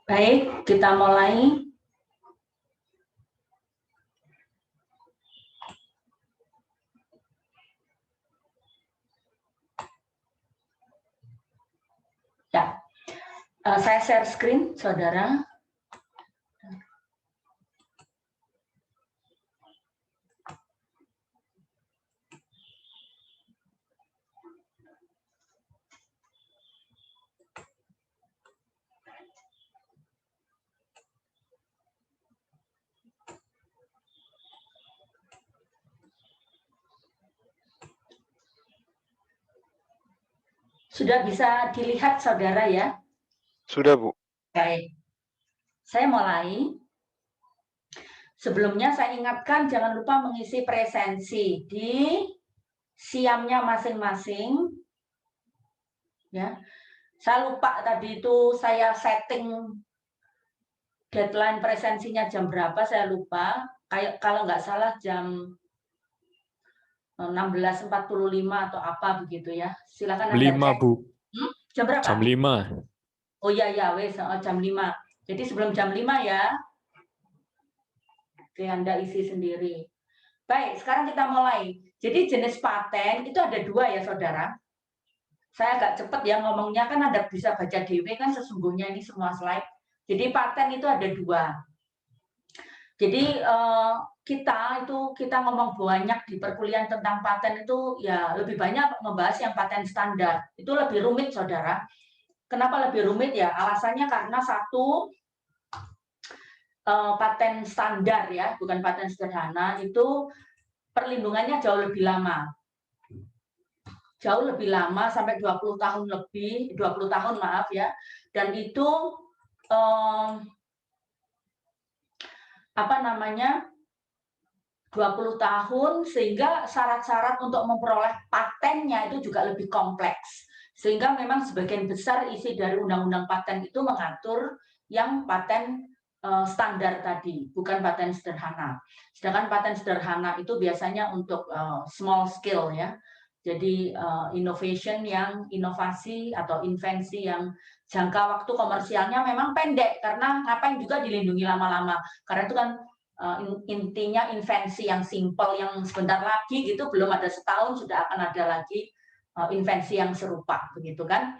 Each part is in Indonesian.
Baik, kita mulai. Ya, saya share screen, saudara. Sudah bisa dilihat, saudara ya? Sudah, Bu. Baik, saya mulai. Sebelumnya saya ingatkan jangan lupa mengisi presensi di siamnya masing-masing. Ya, saya lupa tadi itu saya setting deadline presensinya jam berapa, saya lupa. Kayak kalau nggak salah jam 16.45 atau apa begitu ya. Silakan Anda 5, cek. Bu. Jam berapa? Jam 5. Oh iya ya, wes jam 5. Jadi sebelum jam 5 ya. Oke, Anda isi sendiri. Baik, sekarang kita mulai. Jadi jenis paten itu ada 2 ya, saudara. Saya agak cepat ya ngomongnya, kan Anda bisa baca DW kan sesungguhnya ini semua slide. Jadi paten itu ada 2. Jadi kita ngomong banyak di perkuliahan tentang paten itu ya lebih banyak membahas yang paten standar. Itu lebih rumit, saudara. Kenapa lebih rumit ya? Alasannya karena satu, paten standar ya, bukan paten sederhana, itu perlindungannya jauh lebih lama. Jauh lebih lama sampai 20 tahun lebih, 20 tahun maaf ya. Dan itu apa namanya? 20 tahun sehingga syarat-syarat untuk memperoleh patennya itu juga lebih kompleks. Sehingga memang sebagian besar isi dari undang-undang paten itu mengatur yang paten standar tadi, bukan paten sederhana. Sedangkan paten sederhana itu biasanya untuk small scale ya. Jadi inovasi atau invensi yang jangka waktu komersialnya memang pendek karena ngapain juga dilindungi lama-lama. Karena itu kan intinya invensi yang simple yang sebentar lagi gitu, belum ada setahun sudah akan ada lagi invensi yang serupa begitu kan.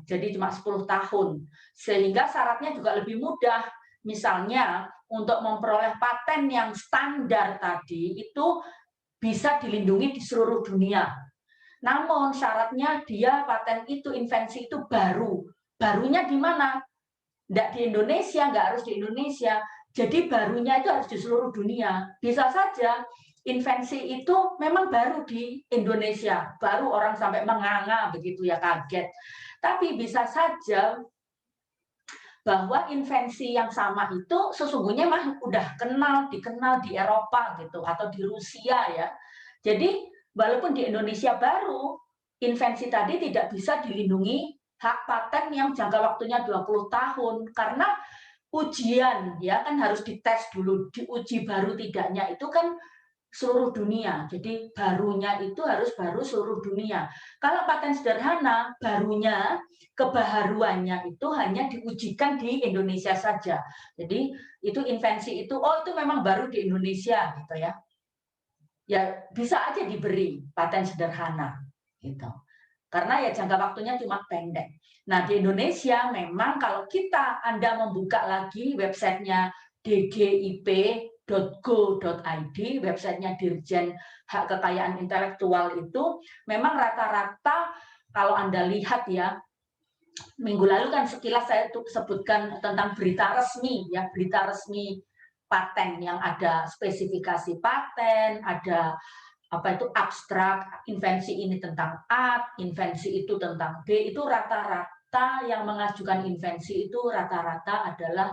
Jadi cuma 10 tahun sehingga syaratnya juga lebih mudah. Misalnya untuk memperoleh paten yang standar tadi itu bisa dilindungi di seluruh dunia. Namun syaratnya dia paten itu, invensi itu baru. Barunya di mana? Nggak di Indonesia, nggak harus di Indonesia. Jadi barunya itu harus di seluruh dunia. Bisa saja invensi itu memang baru di Indonesia, baru orang sampai menganga begitu ya, kaget. Tapi bisa saja bahwa invensi yang sama itu sesungguhnya mah udah dikenal di Eropa gitu atau di Rusia ya. Jadi walaupun di Indonesia baru, invensi tadi tidak bisa dilindungi hak paten yang jangka waktunya 20 tahun karena ujian ya kan harus dites dulu, diuji baru tidaknya itu kan seluruh dunia. Jadi barunya itu harus baru seluruh dunia. Kalau paten sederhana, barunya, kebaharuannya itu hanya diujikan di Indonesia saja. Jadi itu invensi itu, oh itu memang baru di Indonesia gitu ya. Ya bisa aja diberi paten sederhana gitu. Karena ya jangka waktunya cuma pendek. Nah di Indonesia memang kalau Anda membuka lagi websitenya dgip.go.id, websitenya Dirjen Hak Kekayaan Intelektual itu, memang rata-rata kalau Anda lihat ya, minggu lalu kan sekilas saya sebutkan tentang berita resmi ya, berita resmi paten yang ada spesifikasi paten, ada apa itu abstrak, invensi ini tentang A, invensi itu tentang B, itu rata-rata yang mengajukan invensi itu rata-rata adalah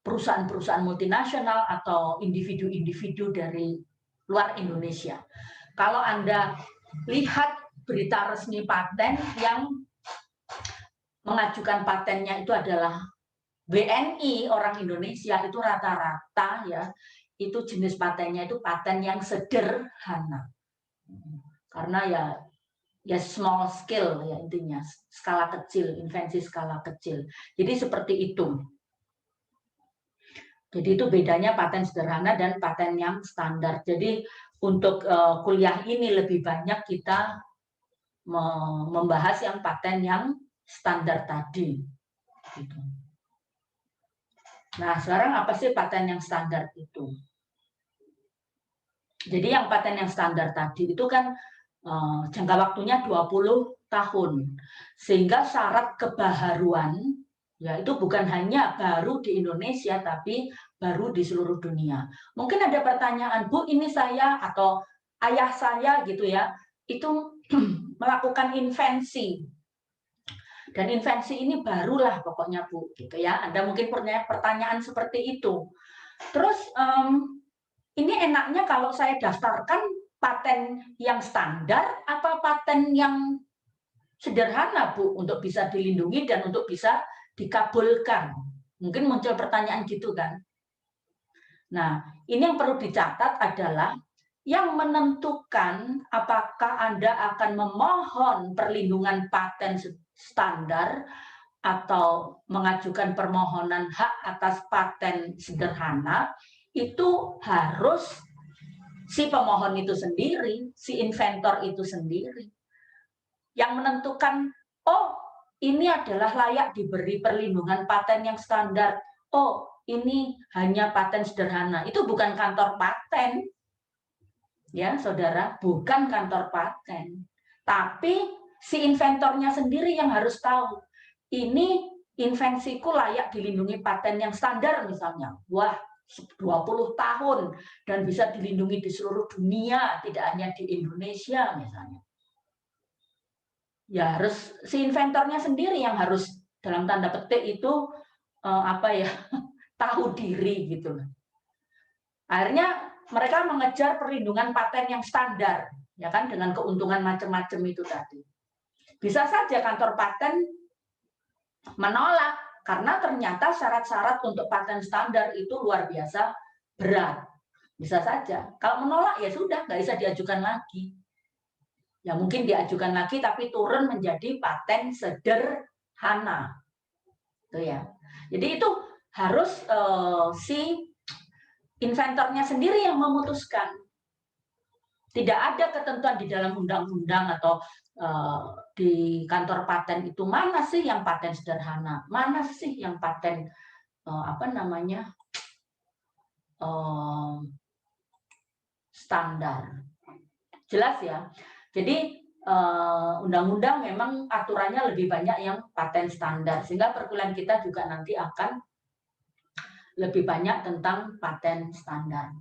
perusahaan-perusahaan multinasional atau individu-individu dari luar Indonesia. Kalau Anda lihat berita resmi paten yang mengajukan patennya itu adalah WNI orang Indonesia, itu rata-rata ya itu jenis patennya itu paten yang sederhana karena ya ya small scale ya intinya, skala kecil, invensi skala kecil. Jadi seperti itu. Jadi itu bedanya paten sederhana dan paten yang standar. Jadi untuk kuliah ini lebih banyak kita membahas yang paten yang standar tadi. Gitu. Nah, sekarang apa sih paten yang standar itu? Jadi yang paten yang standar tadi itu kan jangka waktunya 20 tahun. Sehingga syarat kebaharuan ya itu bukan hanya baru di Indonesia tapi baru di seluruh dunia. Mungkin ada pertanyaan, Bu, ini saya atau ayah saya gitu ya, itu melakukan invensi. Dan invensi ini barulah pokoknya, Bu, gitu ya. Ada mungkin pertanyaan seperti itu. Terus ini enaknya kalau saya daftarkan paten yang standar apa paten yang sederhana, Bu, untuk bisa dilindungi dan untuk bisa dikabulkan. Mungkin muncul pertanyaan gitu kan. Nah, ini yang perlu dicatat adalah yang menentukan apakah Anda akan memohon perlindungan paten standar atau mengajukan permohonan hak atas paten sederhana, itu harus si pemohon itu sendiri, si inventor itu sendiri. Yang menentukan, oh ini adalah layak diberi perlindungan paten yang standar, oh ini hanya paten sederhana. Itu bukan kantor paten, ya saudara, bukan kantor paten. Tapi si inventornya sendiri yang harus tahu, ini invensiku layak dilindungi paten yang standar misalnya. Wah, 20 tahun dan bisa dilindungi di seluruh dunia, tidak hanya di Indonesia misalnya. Ya harus si inventornya sendiri yang harus dalam tanda petik itu tahu diri gitu. Akhirnya mereka mengejar perlindungan paten yang standar, ya kan, dengan keuntungan macam-macam itu tadi. Bisa saja kantor paten menolak karena ternyata syarat-syarat untuk paten standar itu luar biasa berat. Bisa saja. Kalau menolak ya sudah, nggak bisa diajukan lagi. Ya mungkin diajukan lagi tapi turun menjadi paten sederhana. Itu ya. Jadi itu harus si inventornya sendiri yang memutuskan. Tidak ada ketentuan di dalam undang-undang atau di kantor paten itu mana sih yang paten sederhana, mana sih yang paten standar. Jelas ya. Jadi undang-undang memang aturannya lebih banyak yang paten standar, sehingga perkuliahan kita juga nanti akan lebih banyak tentang paten standar.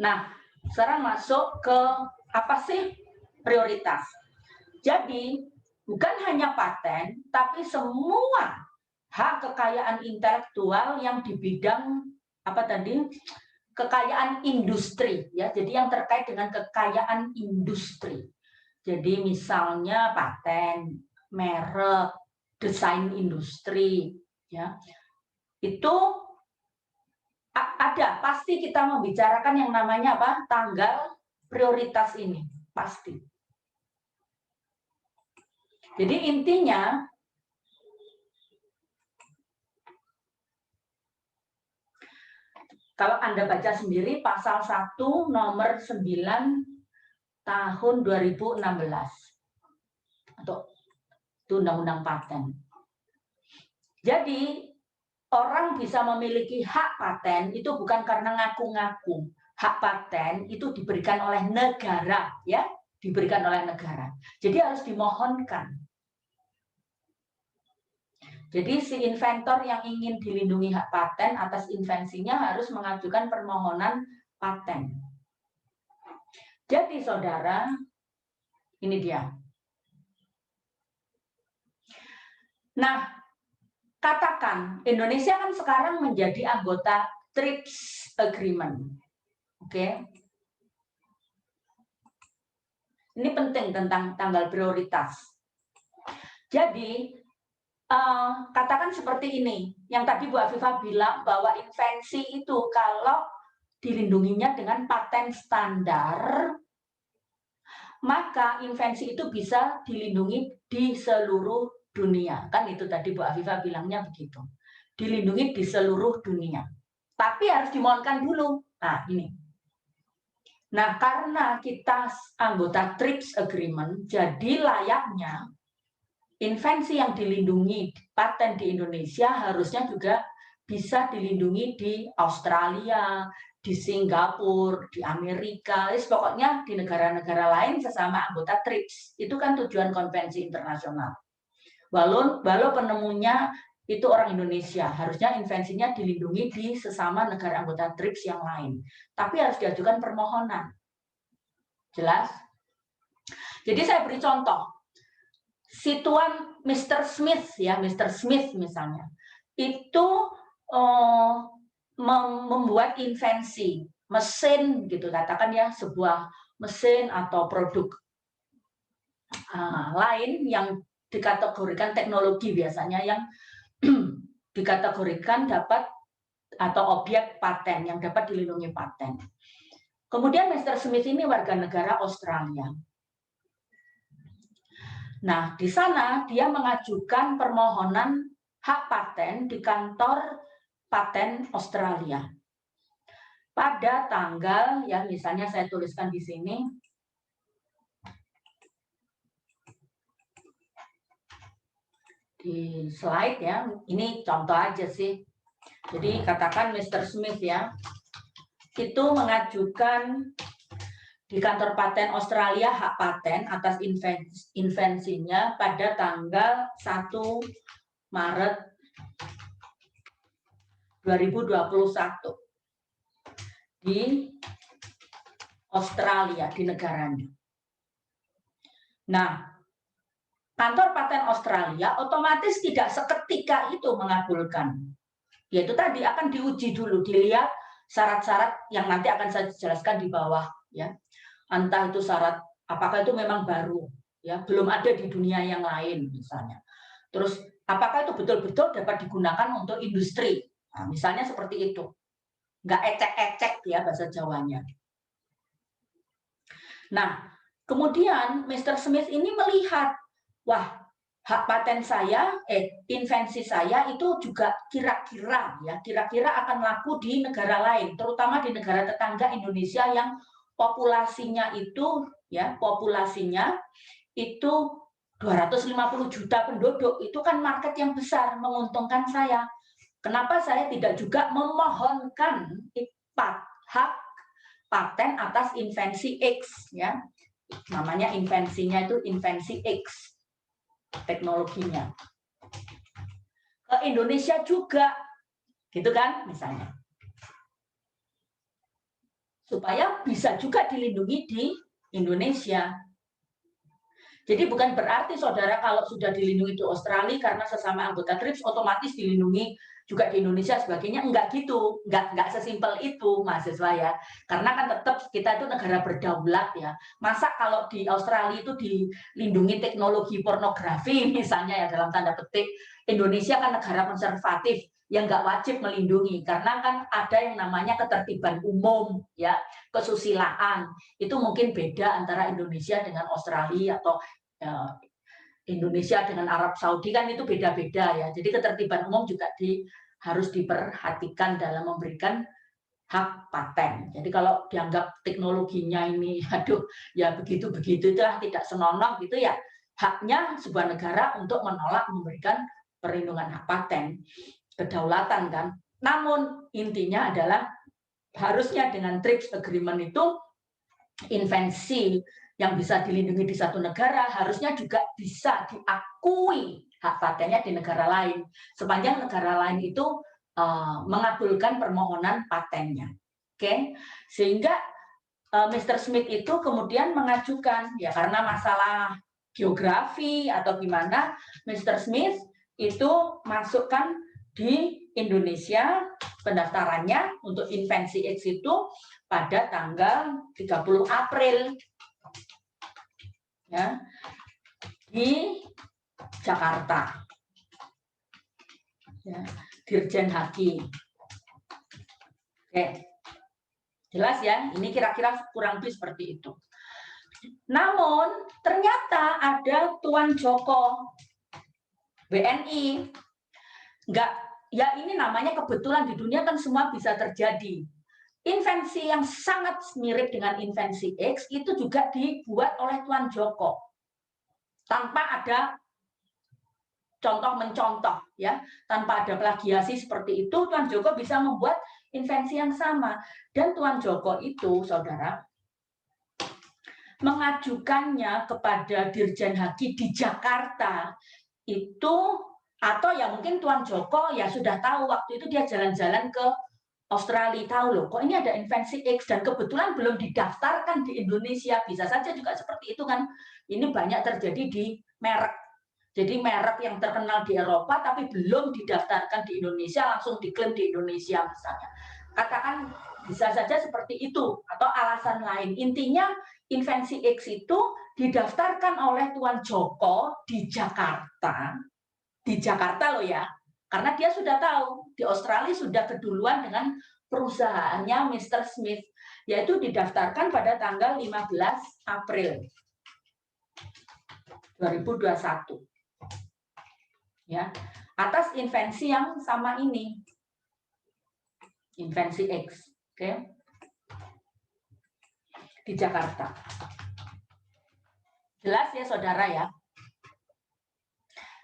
Nah, sekarang masuk ke apa sih prioritas. Jadi bukan hanya paten, tapi semua hak kekayaan intelektual yang di bidang kekayaan industri, ya. Jadi yang terkait dengan kekayaan industri. Jadi misalnya paten, merek, desain industri, ya. Itu ada, pasti kita membicarakan yang namanya apa? Tanggal prioritas ini, pasti. Jadi intinya kalau Anda baca sendiri pasal 1 nomor 9 tahun 2016 atau itu undang-undang paten. Jadi orang bisa memiliki hak paten itu bukan karena ngaku-ngaku. Hak paten itu diberikan oleh negara, ya, diberikan oleh negara. Jadi harus dimohonkan. Jadi si inventor yang ingin dilindungi hak paten atas invensinya harus mengajukan permohonan paten. Jadi saudara, ini dia. Nah, katakan Indonesia kan sekarang menjadi anggota TRIPS Agreement. Oke. Ini penting tentang tanggal prioritas. Jadi, katakan seperti ini, yang tadi Bu Afifah bilang bahwa invensi itu kalau dilindunginya dengan paten standar, maka invensi itu bisa dilindungi di seluruh dunia. Kan itu tadi Bu Afifah bilangnya begitu. Dilindungi di seluruh dunia. Tapi harus dimohonkan dulu. Nah, ini. Nah, karena kita anggota TRIPS Agreement, jadi layaknya invensi yang dilindungi paten di Indonesia harusnya juga bisa dilindungi di Australia, di Singapura, di Amerika, pokoknya di negara-negara lain sesama anggota TRIPS. Itu kan tujuan konvensi internasional. Walau penemunya itu orang Indonesia, harusnya invensinya dilindungi di sesama negara anggota TRIPS yang lain. Tapi harus diajukan permohonan. Jelas? Jadi saya beri contoh. Si tuan Mr. Smith ya, Mr. Smith misalnya, itu membuat invensi mesin gitu, katakan ya, sebuah mesin atau produk lain yang dikategorikan teknologi biasanya yang dikategorikan dapat atau objek paten yang dapat dilindungi paten. Kemudian Mr. Smith ini warga negara Australia. Nah, di sana dia mengajukan permohonan hak paten di kantor paten Australia. Pada tanggal, ya misalnya saya tuliskan di sini, di slide ya, ini contoh aja sih. Jadi katakan Mr. Smith ya, itu mengajukan di kantor paten Australia hak paten atas invensinya pada tanggal 1 Maret 2021 di Australia, di negaranya. Nah, kantor paten Australia otomatis tidak seketika itu mengabulkan. Yaitu tadi akan diuji dulu, dilihat syarat-syarat yang nanti akan saya jelaskan di bawah ya. Entah itu syarat apakah itu memang baru ya, belum ada di dunia yang lain misalnya. Terus apakah itu betul-betul dapat digunakan untuk industri? Nah, misalnya seperti itu. Nggak ecek-ecek ya bahasa Jawanya. Nah, kemudian Mr. Smith ini melihat, wah, hak paten saya, invensi saya itu juga kira-kira akan laku di negara lain, terutama di negara tetangga Indonesia yang populasinya itu 250 juta penduduk, itu kan market yang besar, menguntungkan saya. Kenapa saya tidak juga memohonkan hak paten atas invensi X ya. Namanya invensinya itu invensi X teknologinya. Ke Indonesia juga gitu kan misalnya. Supaya bisa juga dilindungi di Indonesia. Jadi bukan berarti saudara kalau sudah dilindungi di Australia karena sesama anggota TRIPS otomatis dilindungi juga di Indonesia sebagainya, enggak gitu, enggak sesimpel itu mahasiswa ya, karena kan tetap kita itu negara berdaulat ya. Masa kalau di Australia itu dilindungi teknologi pornografi misalnya ya dalam tanda petik, Indonesia kan negara konservatif yang enggak wajib melindungi karena kan ada yang namanya ketertiban umum ya, kesusilaan. Itu mungkin beda antara Indonesia dengan Australia atau Indonesia dengan Arab Saudi kan itu beda-beda ya. Jadi ketertiban umum juga harus diperhatikan dalam memberikan hak paten. Jadi kalau dianggap teknologinya ini, aduh, ya begitu-begitu itulah tidak senonoh gitu ya. Haknya sebuah negara untuk menolak memberikan perlindungan hak paten, kedaulatan kan. Namun intinya adalah harusnya dengan TRIPS Agreement itu invensi yang bisa dilindungi di satu negara harusnya juga bisa diakui hak patennya di negara lain sepanjang negara lain itu mengabulkan permohonan patennya. Oke, sehingga Mr. Smith itu kemudian mengajukan ya karena masalah geografi atau gimana, Mr. Smith itu masukkan di Indonesia pendaftarannya untuk invensi X itu pada tanggal 30 April ya, di Jakarta ya, Dirjen Haki. Oke, jelas ya, ini kira-kira kurang lebih seperti itu. Namun ternyata ada Tuan Joko BNI. Enggak, ya ini namanya kebetulan, di dunia kan semua bisa terjadi. Invensi yang sangat mirip dengan invensi X itu juga dibuat oleh Tuan Joko tanpa ada contoh mencontoh, ya, tanpa ada plagiasi seperti itu. Tuan Joko bisa membuat invensi yang sama. Dan Tuan Joko itu, saudara, mengajukannya kepada Dirjen Haki di Jakarta itu, atau ya mungkin Tuan Joko ya sudah tahu waktu itu dia jalan-jalan ke Australia, tahu loh kok ini ada invensi X dan kebetulan belum didaftarkan di Indonesia. Bisa saja juga seperti itu kan. Ini banyak terjadi di merek. Jadi merek yang terkenal di Eropa tapi belum didaftarkan di Indonesia langsung diklaim di Indonesia misalnya. Katakan bisa saja seperti itu atau alasan lain. Intinya invensi X itu didaftarkan oleh Tuan Joko di Jakarta loh ya, karena dia sudah tahu di Australia sudah keduluan dengan perusahaannya Mr. Smith, yaitu didaftarkan pada tanggal 15 April 2021. Ya, atas invensi yang sama ini, invensi X, oke, di Jakarta. Jelas ya saudara ya,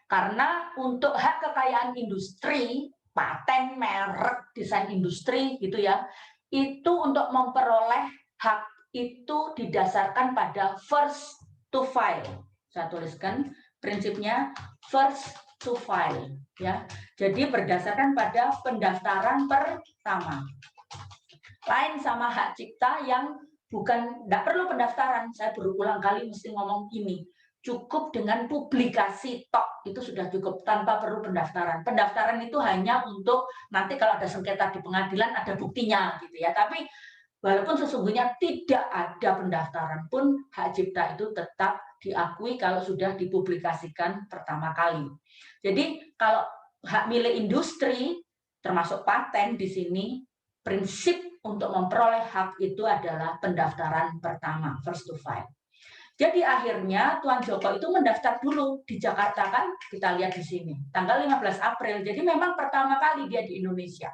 karena untuk hak kekayaan industri, paten, merek, desain industri gitu ya, itu untuk memperoleh hak itu didasarkan pada first to file. Saya tuliskan prinsipnya first to file, ya. Jadi berdasarkan pada pendaftaran pertama. Lain sama hak cipta yang bukan, tidak perlu pendaftaran. Saya berulang kali mesti ngomong ini. Cukup dengan publikasi tok, itu sudah cukup tanpa perlu pendaftaran. Pendaftaran itu hanya untuk nanti kalau ada sengketa di pengadilan ada buktinya gitu ya. Tapi walaupun sesungguhnya tidak ada pendaftaran pun hak cipta itu tetap diakui kalau sudah dipublikasikan pertama kali. Jadi kalau hak milik industri termasuk paten di sini, prinsip untuk memperoleh hak itu adalah pendaftaran pertama, first to file. Jadi akhirnya Tuan Joko itu mendaftar dulu di Jakarta kan, kita lihat di sini, tanggal 15 April. Jadi memang pertama kali dia di Indonesia.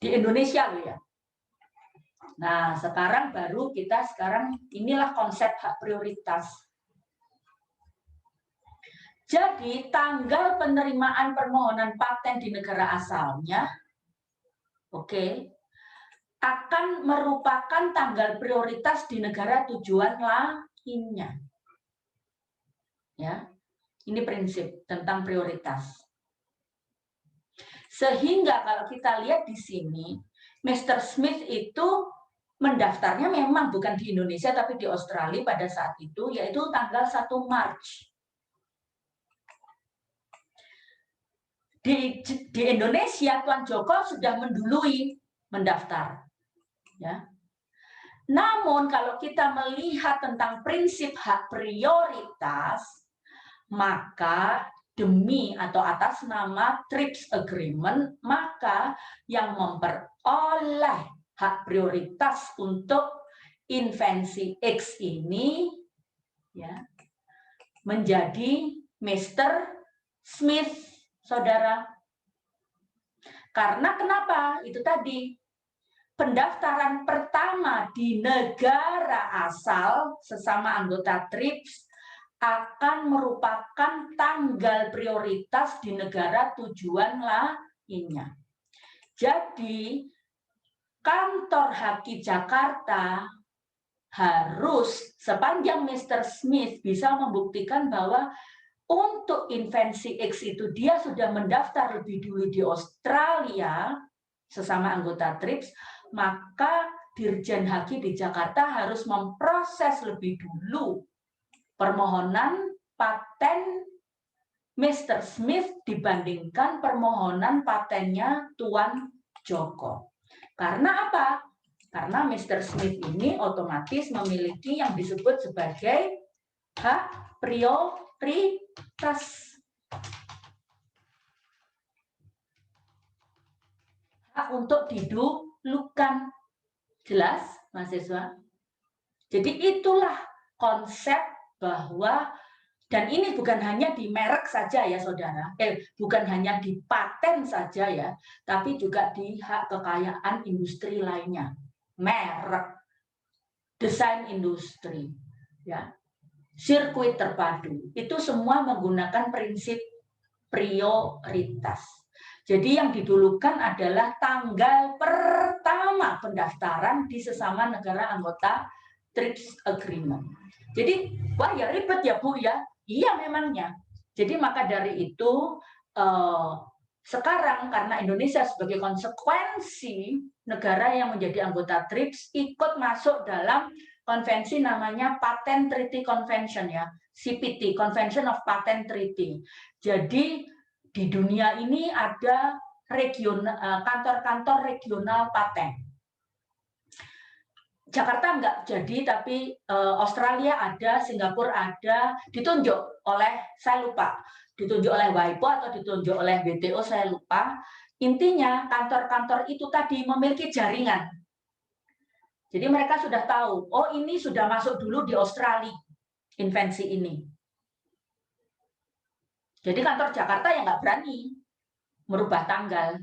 Di Indonesia loh ya. Nah, sekarang baru kita inilah konsep hak prioritas. Jadi tanggal penerimaan permohonan paten di negara asalnya, oke, akan merupakan tanggal prioritas di negara tujuan lainnya. Ya, ini prinsip tentang prioritas. Sehingga kalau kita lihat di sini, Mr. Smith itu mendaftarnya memang bukan di Indonesia tapi di Australia pada saat itu, yaitu tanggal 1 Maret. Di Indonesia Tuan Joko sudah mendului mendaftar. Ya. Namun kalau kita melihat tentang prinsip hak prioritas, maka demi atau atas nama TRIPS Agreement, maka yang memperoleh hak prioritas untuk invensi X ini ya menjadi Mr. Smith, saudara. Karena kenapa? Itu tadi pendaftaran pertama di negara asal sesama anggota TRIPS akan merupakan tanggal prioritas di negara tujuan lainnya. Jadi, kantor Haki Jakarta harus sepanjang Mr. Smith bisa membuktikan bahwa untuk invensi X itu dia sudah mendaftar lebih dulu di Australia sesama anggota TRIPS, maka Dirjen Haki di Jakarta harus memproses lebih dulu permohonan paten Mr. Smith dibandingkan permohonan patennya Tuan Joko. Karena apa? Karena Mr. Smith ini otomatis memiliki yang disebut sebagai hak prioritas. Hak untuk didulukan. Jelas, mahasiswa? Jadi itulah konsep bahwa, dan ini bukan hanya di merek saja ya saudara, bukan hanya di paten saja ya, tapi juga di hak kekayaan industri lainnya, merek, desain industri, ya, sirkuit terpadu, itu semua menggunakan prinsip prioritas. Jadi yang didulukan adalah tanggal pertama pendaftaran di sesama negara anggota TRIPS Agreement. Jadi, wah ya ribet ya Bu ya. Iya memangnya. Jadi maka dari itu sekarang karena Indonesia sebagai konsekuensi negara yang menjadi anggota TRIPS ikut masuk dalam konvensi namanya Patent Treaty Convention ya, CPT, Convention of Patent Treaty. Jadi di dunia ini ada kantor-kantor regional paten. Jakarta enggak jadi, tapi Australia ada, Singapura ada, ditunjuk oleh, saya lupa, ditunjuk oleh WIPO atau ditunjuk oleh WTO, saya lupa. Intinya kantor-kantor itu tadi memiliki jaringan. Jadi mereka sudah tahu, oh ini sudah masuk dulu di Australia, invensi ini. Jadi kantor Jakarta yang nggak berani merubah tanggal.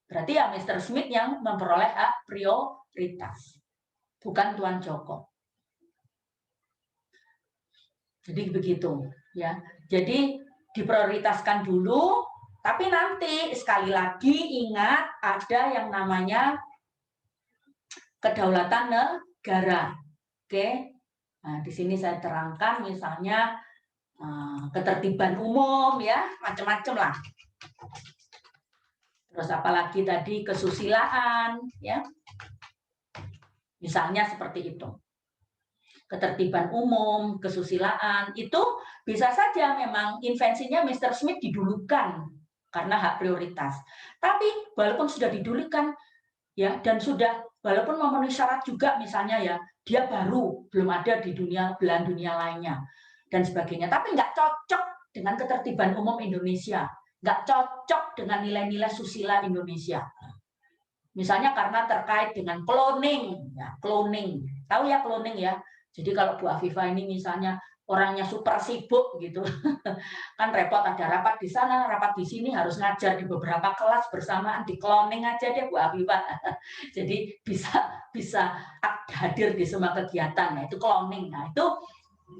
Berarti ya Mr. Smith yang memperoleh hak prioritas, bukan Tuan Joko. Jadi begitu ya. Jadi diprioritaskan dulu, tapi nanti sekali lagi ingat ada yang namanya kedaulatan negara. Oke. Nah, di sini saya terangkan misalnya ketertiban umum ya, macam-macam lah. Terus apalagi tadi kesusilaan ya. Misalnya seperti itu. Ketertiban umum, kesusilaan, itu bisa saja memang invensinya Mr. Smith didulukan karena hak prioritas. Tapi walaupun sudah didulukan ya, dan sudah walaupun memenuhi syarat juga misalnya ya, dia baru belum ada di belahan dunia lainnya dan sebagainya, tapi nggak cocok dengan ketertiban umum Indonesia, nggak cocok dengan nilai-nilai susila Indonesia. Misalnya karena terkait dengan cloning, ya, cloning, tahu ya cloning ya. Jadi kalau Bu Afifah ini misalnya orangnya super sibuk gitu, kan repot, ada rapat di sana, rapat di sini, harus ngajar di beberapa kelas bersamaan, di cloning aja deh Bu Afifah. Jadi bisa hadir di semua kegiatan, nah itu cloning. Nah itu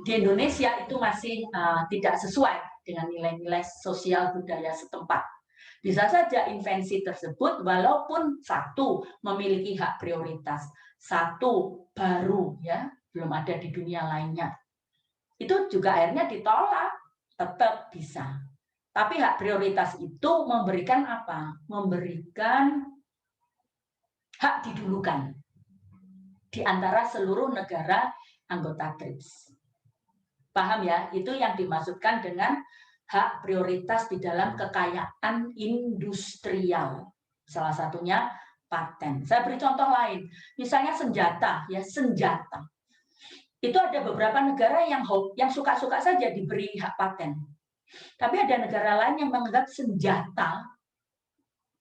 di Indonesia itu masih tidak sesuai dengan nilai-nilai sosial budaya setempat. Bisa saja invensi tersebut walaupun satu memiliki hak prioritas, satu baru ya, belum ada di dunia lainnya. Itu juga akhirnya ditolak, tetap bisa. Tapi hak prioritas itu memberikan apa? Memberikan hak didulukan di antara seluruh negara anggota TRIPS. Paham ya? Itu yang dimaksudkan dengan hak prioritas di dalam kekayaan industrial. Salah satunya paten. Saya beri contoh lain. Misalnya senjata, ya senjata. Itu ada beberapa negara yang suka-suka saja diberi hak paten. Tapi ada negara lain yang menganggap senjata,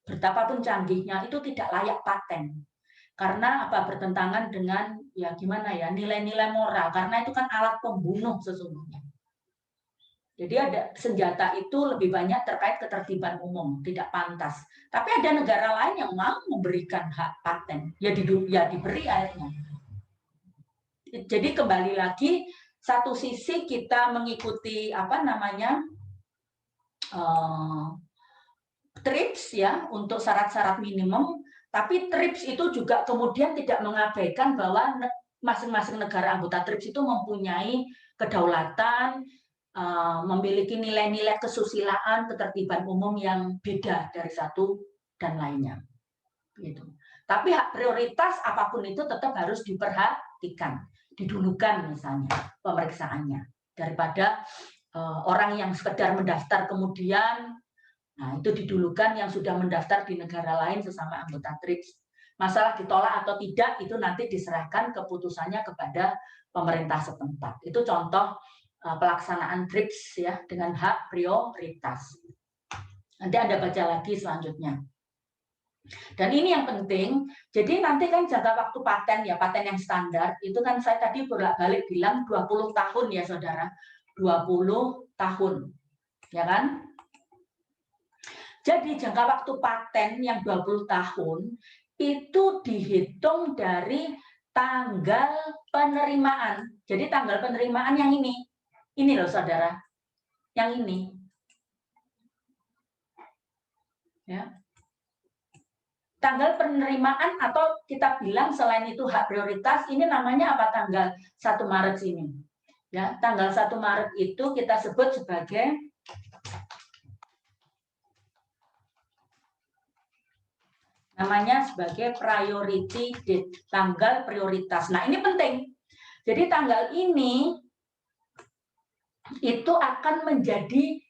betapapun canggihnya, itu tidak layak paten. Karena apa? Bertentangan dengan ya gimana ya, nilai-nilai moral. Karena itu kan alat pembunuh sesungguhnya. Jadi ada senjata itu lebih banyak terkait ketertiban umum, tidak pantas. Tapi ada negara lain yang mau memberikan hak paten, ya diberi akhirnya. Jadi kembali lagi, satu sisi kita mengikuti apa namanya TRIPS ya untuk syarat-syarat minimum, tapi TRIPS itu juga kemudian tidak mengabaikan bahwa masing-masing negara anggota TRIPS itu mempunyai kedaulatan, memiliki nilai-nilai kesusilaan, ketertiban umum yang beda dari satu dan lainnya. Gitu. Tapi hak prioritas apapun itu tetap harus diperhatikan, didulukan misalnya pemeriksaannya daripada orang yang sekedar mendaftar kemudian, nah itu didulukan yang sudah mendaftar di negara lain sesama anggota TRIPS. Masalah ditolak atau tidak itu nanti diserahkan keputusannya kepada pemerintah setempat. Itu contoh pelaksanaan TRIPS ya dengan hak prioritas. Nanti Anda baca lagi selanjutnya. Dan ini yang penting, jadi nanti kan jangka waktu paten ya, paten yang standar, itu kan saya tadi bolak-balik bilang 20 tahun ya saudara, 20 tahun, ya kan? Jadi jangka waktu paten yang 20 tahun, itu dihitung dari tanggal penerimaan. Jadi tanggal penerimaan yang ini loh saudara, yang ini. Ya. Tanggal penerimaan atau kita bilang selain itu hak prioritas, ini namanya apa tanggal 1 Maret ini. Ya, tanggal 1 Maret itu kita sebut sebagai namanya sebagai priority date, tanggal prioritas. Nah, ini penting. Jadi tanggal ini itu akan menjadi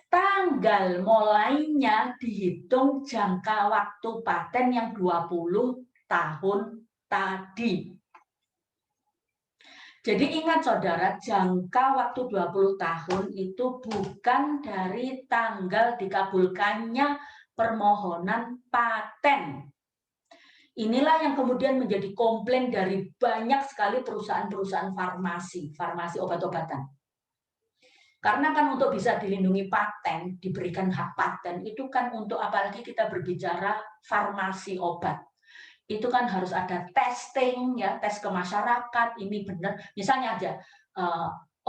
tanggal mulainya dihitung jangka waktu paten yang 20 tahun tadi. Jadi ingat saudara, jangka waktu 20 tahun itu bukan dari tanggal dikabulkannya permohonan paten. Inilah yang kemudian menjadi komplain dari banyak sekali perusahaan-perusahaan farmasi obat-obatan. Karena kan untuk bisa dilindungi paten, diberikan hak paten, itu kan untuk apalagi kita berbicara farmasi obat. Itu kan harus ada testing, ya, tes ke masyarakat, ini benar. Misalnya aja,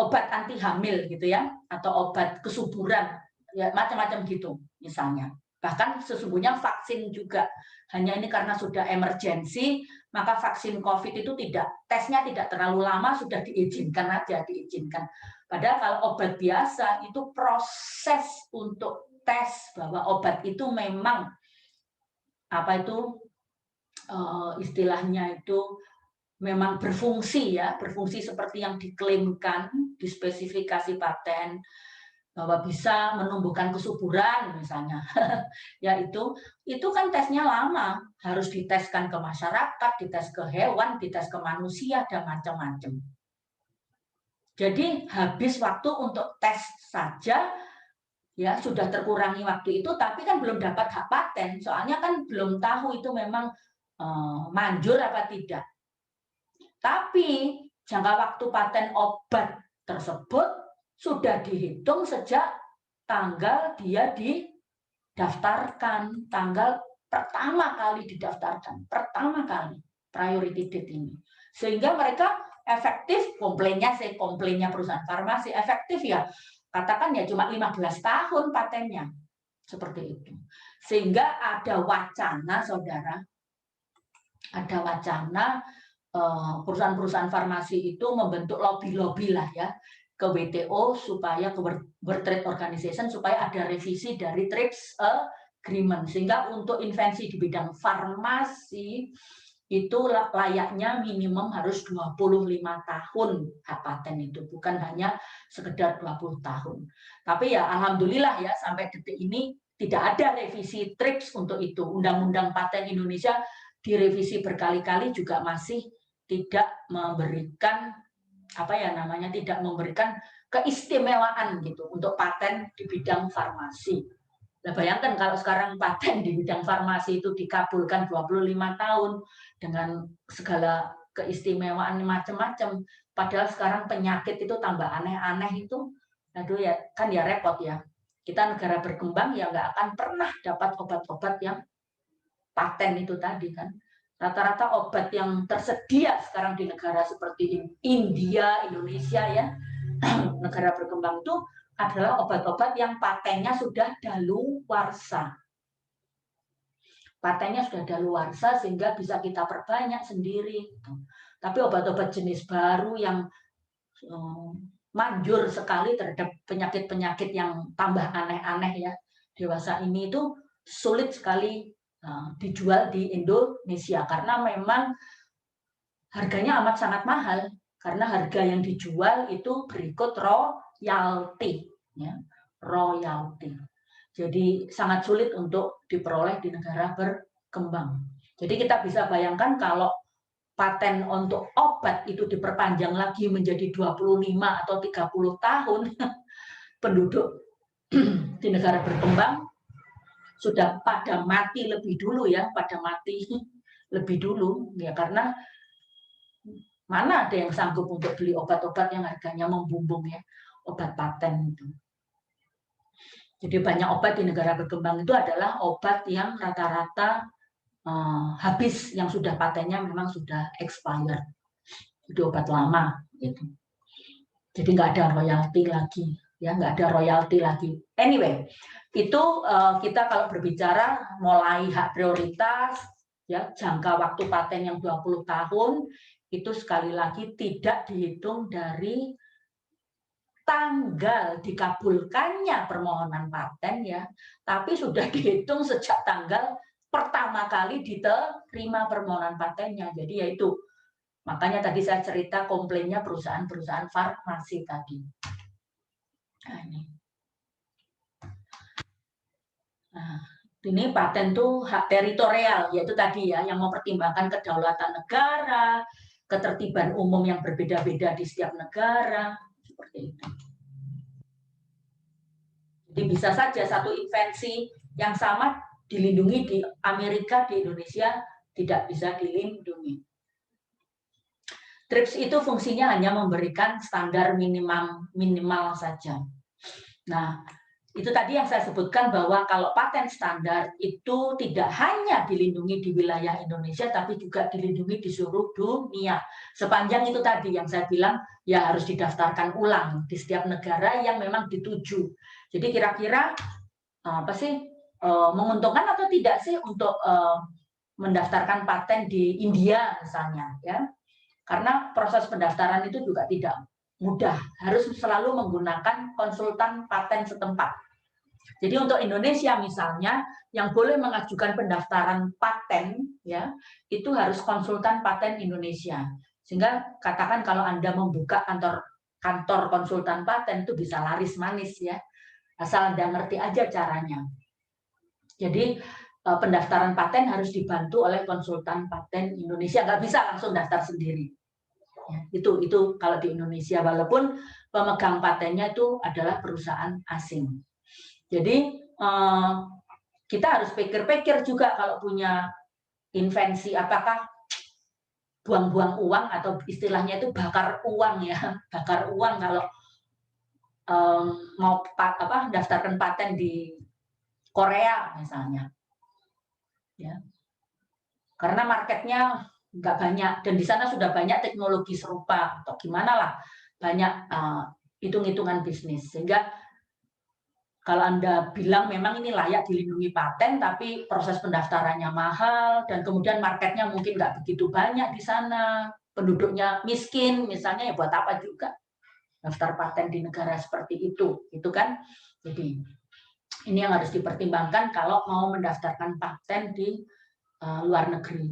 obat anti hamil gitu ya, atau obat kesuburan, ya macam-macam gitu misalnya. Bahkan sesungguhnya vaksin juga, hanya ini karena sudah emergensi, maka vaksin COVID itu tesnya tidak terlalu lama, sudah diizinkan aja, diizinkan. Padahal kalau obat biasa itu proses untuk tes bahwa obat itu memang istilahnya itu memang berfungsi ya, berfungsi seperti yang diklaimkan di spesifikasi paten bahwa bisa menumbuhkan kesuburan misalnya. Ya itu kan tesnya lama, harus diteskan ke masyarakat, dites ke hewan, dites ke manusia dan macam-macam. Jadi habis waktu untuk tes saja ya sudah terkurangi waktu itu, tapi kan belum dapat hak paten, soalnya kan belum tahu itu memang manjur apa tidak. Tapi jangka waktu paten obat tersebut sudah dihitung sejak tanggal dia didaftarkan, tanggal pertama kali didaftarkan, pertama kali priority date ini. Sehingga mereka efektif, komplainnya perusahaan farmasi efektif ya, katakan ya cuma 15 tahun patennya, seperti itu. Sehingga ada wacana, saudara, ada wacana perusahaan-perusahaan farmasi itu membentuk lobby-lobby lah ya ke WTO supaya ke World Trade Organization supaya ada revisi dari TRIPS Agreement, sehingga untuk invensi di bidang farmasi itu layaknya minimum harus 25 tahun hak paten itu, bukan hanya sekedar 20 tahun. Tapi ya alhamdulillah ya sampai detik ini tidak ada revisi TRIPS untuk itu. Undang-undang paten Indonesia direvisi berkali-kali juga masih tidak memberikan tidak memberikan keistimewaan gitu untuk paten di bidang farmasi. Nah, bayangkan kalau sekarang paten di bidang farmasi itu dikabulkan 25 tahun dengan segala keistimewaan macam-macam. Padahal sekarang penyakit itu tambah aneh-aneh itu, aduh ya kan ya repot ya. Kita negara berkembang ya nggak akan pernah dapat obat-obat yang paten itu tadi kan. Rata-rata obat yang tersedia sekarang di negara seperti India, Indonesia ya, negara berkembang itu adalah obat-obat yang patennya sudah daluarsa. Patennya sudah daluarsa sehingga bisa kita perbanyak sendiri. Tapi obat-obat jenis baru yang manjur sekali terhadap penyakit-penyakit yang tambah aneh-aneh ya dewasa ini itu sulit sekali dijual di Indonesia karena memang harganya amat sangat mahal. Karena harga yang dijual itu berikut royalti, ya, royalti. Jadi sangat sulit untuk diperoleh di negara berkembang. Jadi kita bisa bayangkan kalau paten untuk obat itu diperpanjang lagi menjadi 25 atau 30 tahun, penduduk di negara berkembang sudah pada mati lebih dulu ya, pada mati lebih dulu ya, karena mana ada yang sanggup untuk beli obat-obat yang harganya membumbung ya, obat paten itu. Jadi banyak obat di negara berkembang itu adalah obat yang rata-rata habis, yang sudah patennya memang sudah expired, itu obat lama gitu. Jadi nggak ada royalti lagi, ya nggak ada royalti lagi. Anyway, itu kita kalau berbicara mulai hak prioritas, ya jangka waktu paten yang 20 tahun, itu sekali lagi tidak dihitung dari tanggal dikabulkannya permohonan paten ya, tapi sudah dihitung sejak tanggal pertama kali diterima permohonan patennya. Jadi yaitu makanya tadi saya cerita komplainnya perusahaan-perusahaan farmasi tadi. Nah, ini paten tuh hak teritorial, yaitu tadi ya, yang mempertimbangkan kedaulatan negara, ketertiban umum yang berbeda-beda di setiap negara, seperti itu. Jadi bisa saja satu invensi yang sama dilindungi di Amerika, di Indonesia tidak bisa dilindungi. TRIPS itu fungsinya hanya memberikan standar minimal saja. Nah, itu tadi yang saya sebutkan bahwa kalau paten standar itu tidak hanya dilindungi di wilayah Indonesia, tapi juga dilindungi di seluruh dunia. Sepanjang itu tadi yang saya bilang, ya harus didaftarkan ulang di setiap negara yang memang dituju. Jadi kira-kira apa sih menguntungkan atau tidak sih untuk mendaftarkan paten di India misalnya, ya? Karena proses pendaftaran itu juga tidak mudah, harus selalu menggunakan konsultan paten setempat. Jadi untuk Indonesia misalnya, yang boleh mengajukan pendaftaran paten ya, itu harus konsultan paten Indonesia. Sehingga katakan kalau Anda membuka kantor konsultan paten itu bisa laris manis ya, asal Anda ngerti aja caranya. Jadi pendaftaran paten harus dibantu oleh konsultan paten Indonesia, nggak bisa langsung daftar sendiri. Ya, itu kalau di Indonesia, walaupun pemegang patennya itu adalah perusahaan asing. Jadi kita harus pikir-pikir juga kalau punya invensi, apakah buang-buang uang atau istilahnya itu bakar uang ya, bakar uang kalau mau daftarkan paten di Korea misalnya, ya, karena marketnya nggak banyak dan di sana sudah banyak teknologi serupa atau gimana lah, banyak hitung-hitungan bisnis, sehingga kalau Anda bilang memang ini layak dilindungi paten, tapi proses pendaftarannya mahal dan kemudian marketnya mungkin nggak begitu banyak di sana, penduduknya miskin misalnya, ya buat apa juga daftar paten di negara seperti itu kan? Jadi ini yang harus dipertimbangkan kalau mau mendaftarkan paten di luar negeri.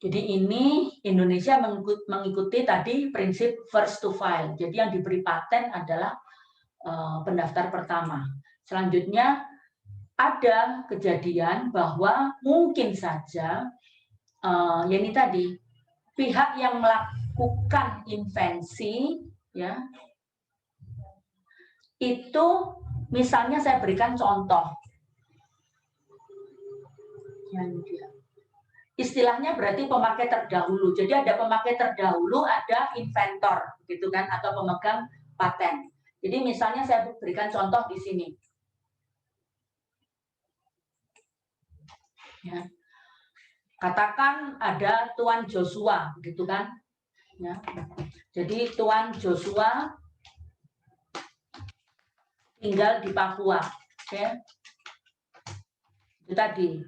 Jadi ini Indonesia mengikuti tadi prinsip first to file. Jadi yang diberi paten adalah pendaftar pertama. Selanjutnya ada kejadian bahwa mungkin saja ya ini tadi pihak yang melakukan invensi ya itu, misalnya saya berikan contoh ya, istilahnya berarti pemakai terdahulu. Jadi ada pemakai terdahulu, ada inventor gitu kan, atau pemegang paten. Jadi misalnya saya berikan contoh di sini. Ya. Katakan ada Tuan Joshua, gitu kan? Ya. Jadi Tuan Joshua tinggal di Papua, ya. Itu tadi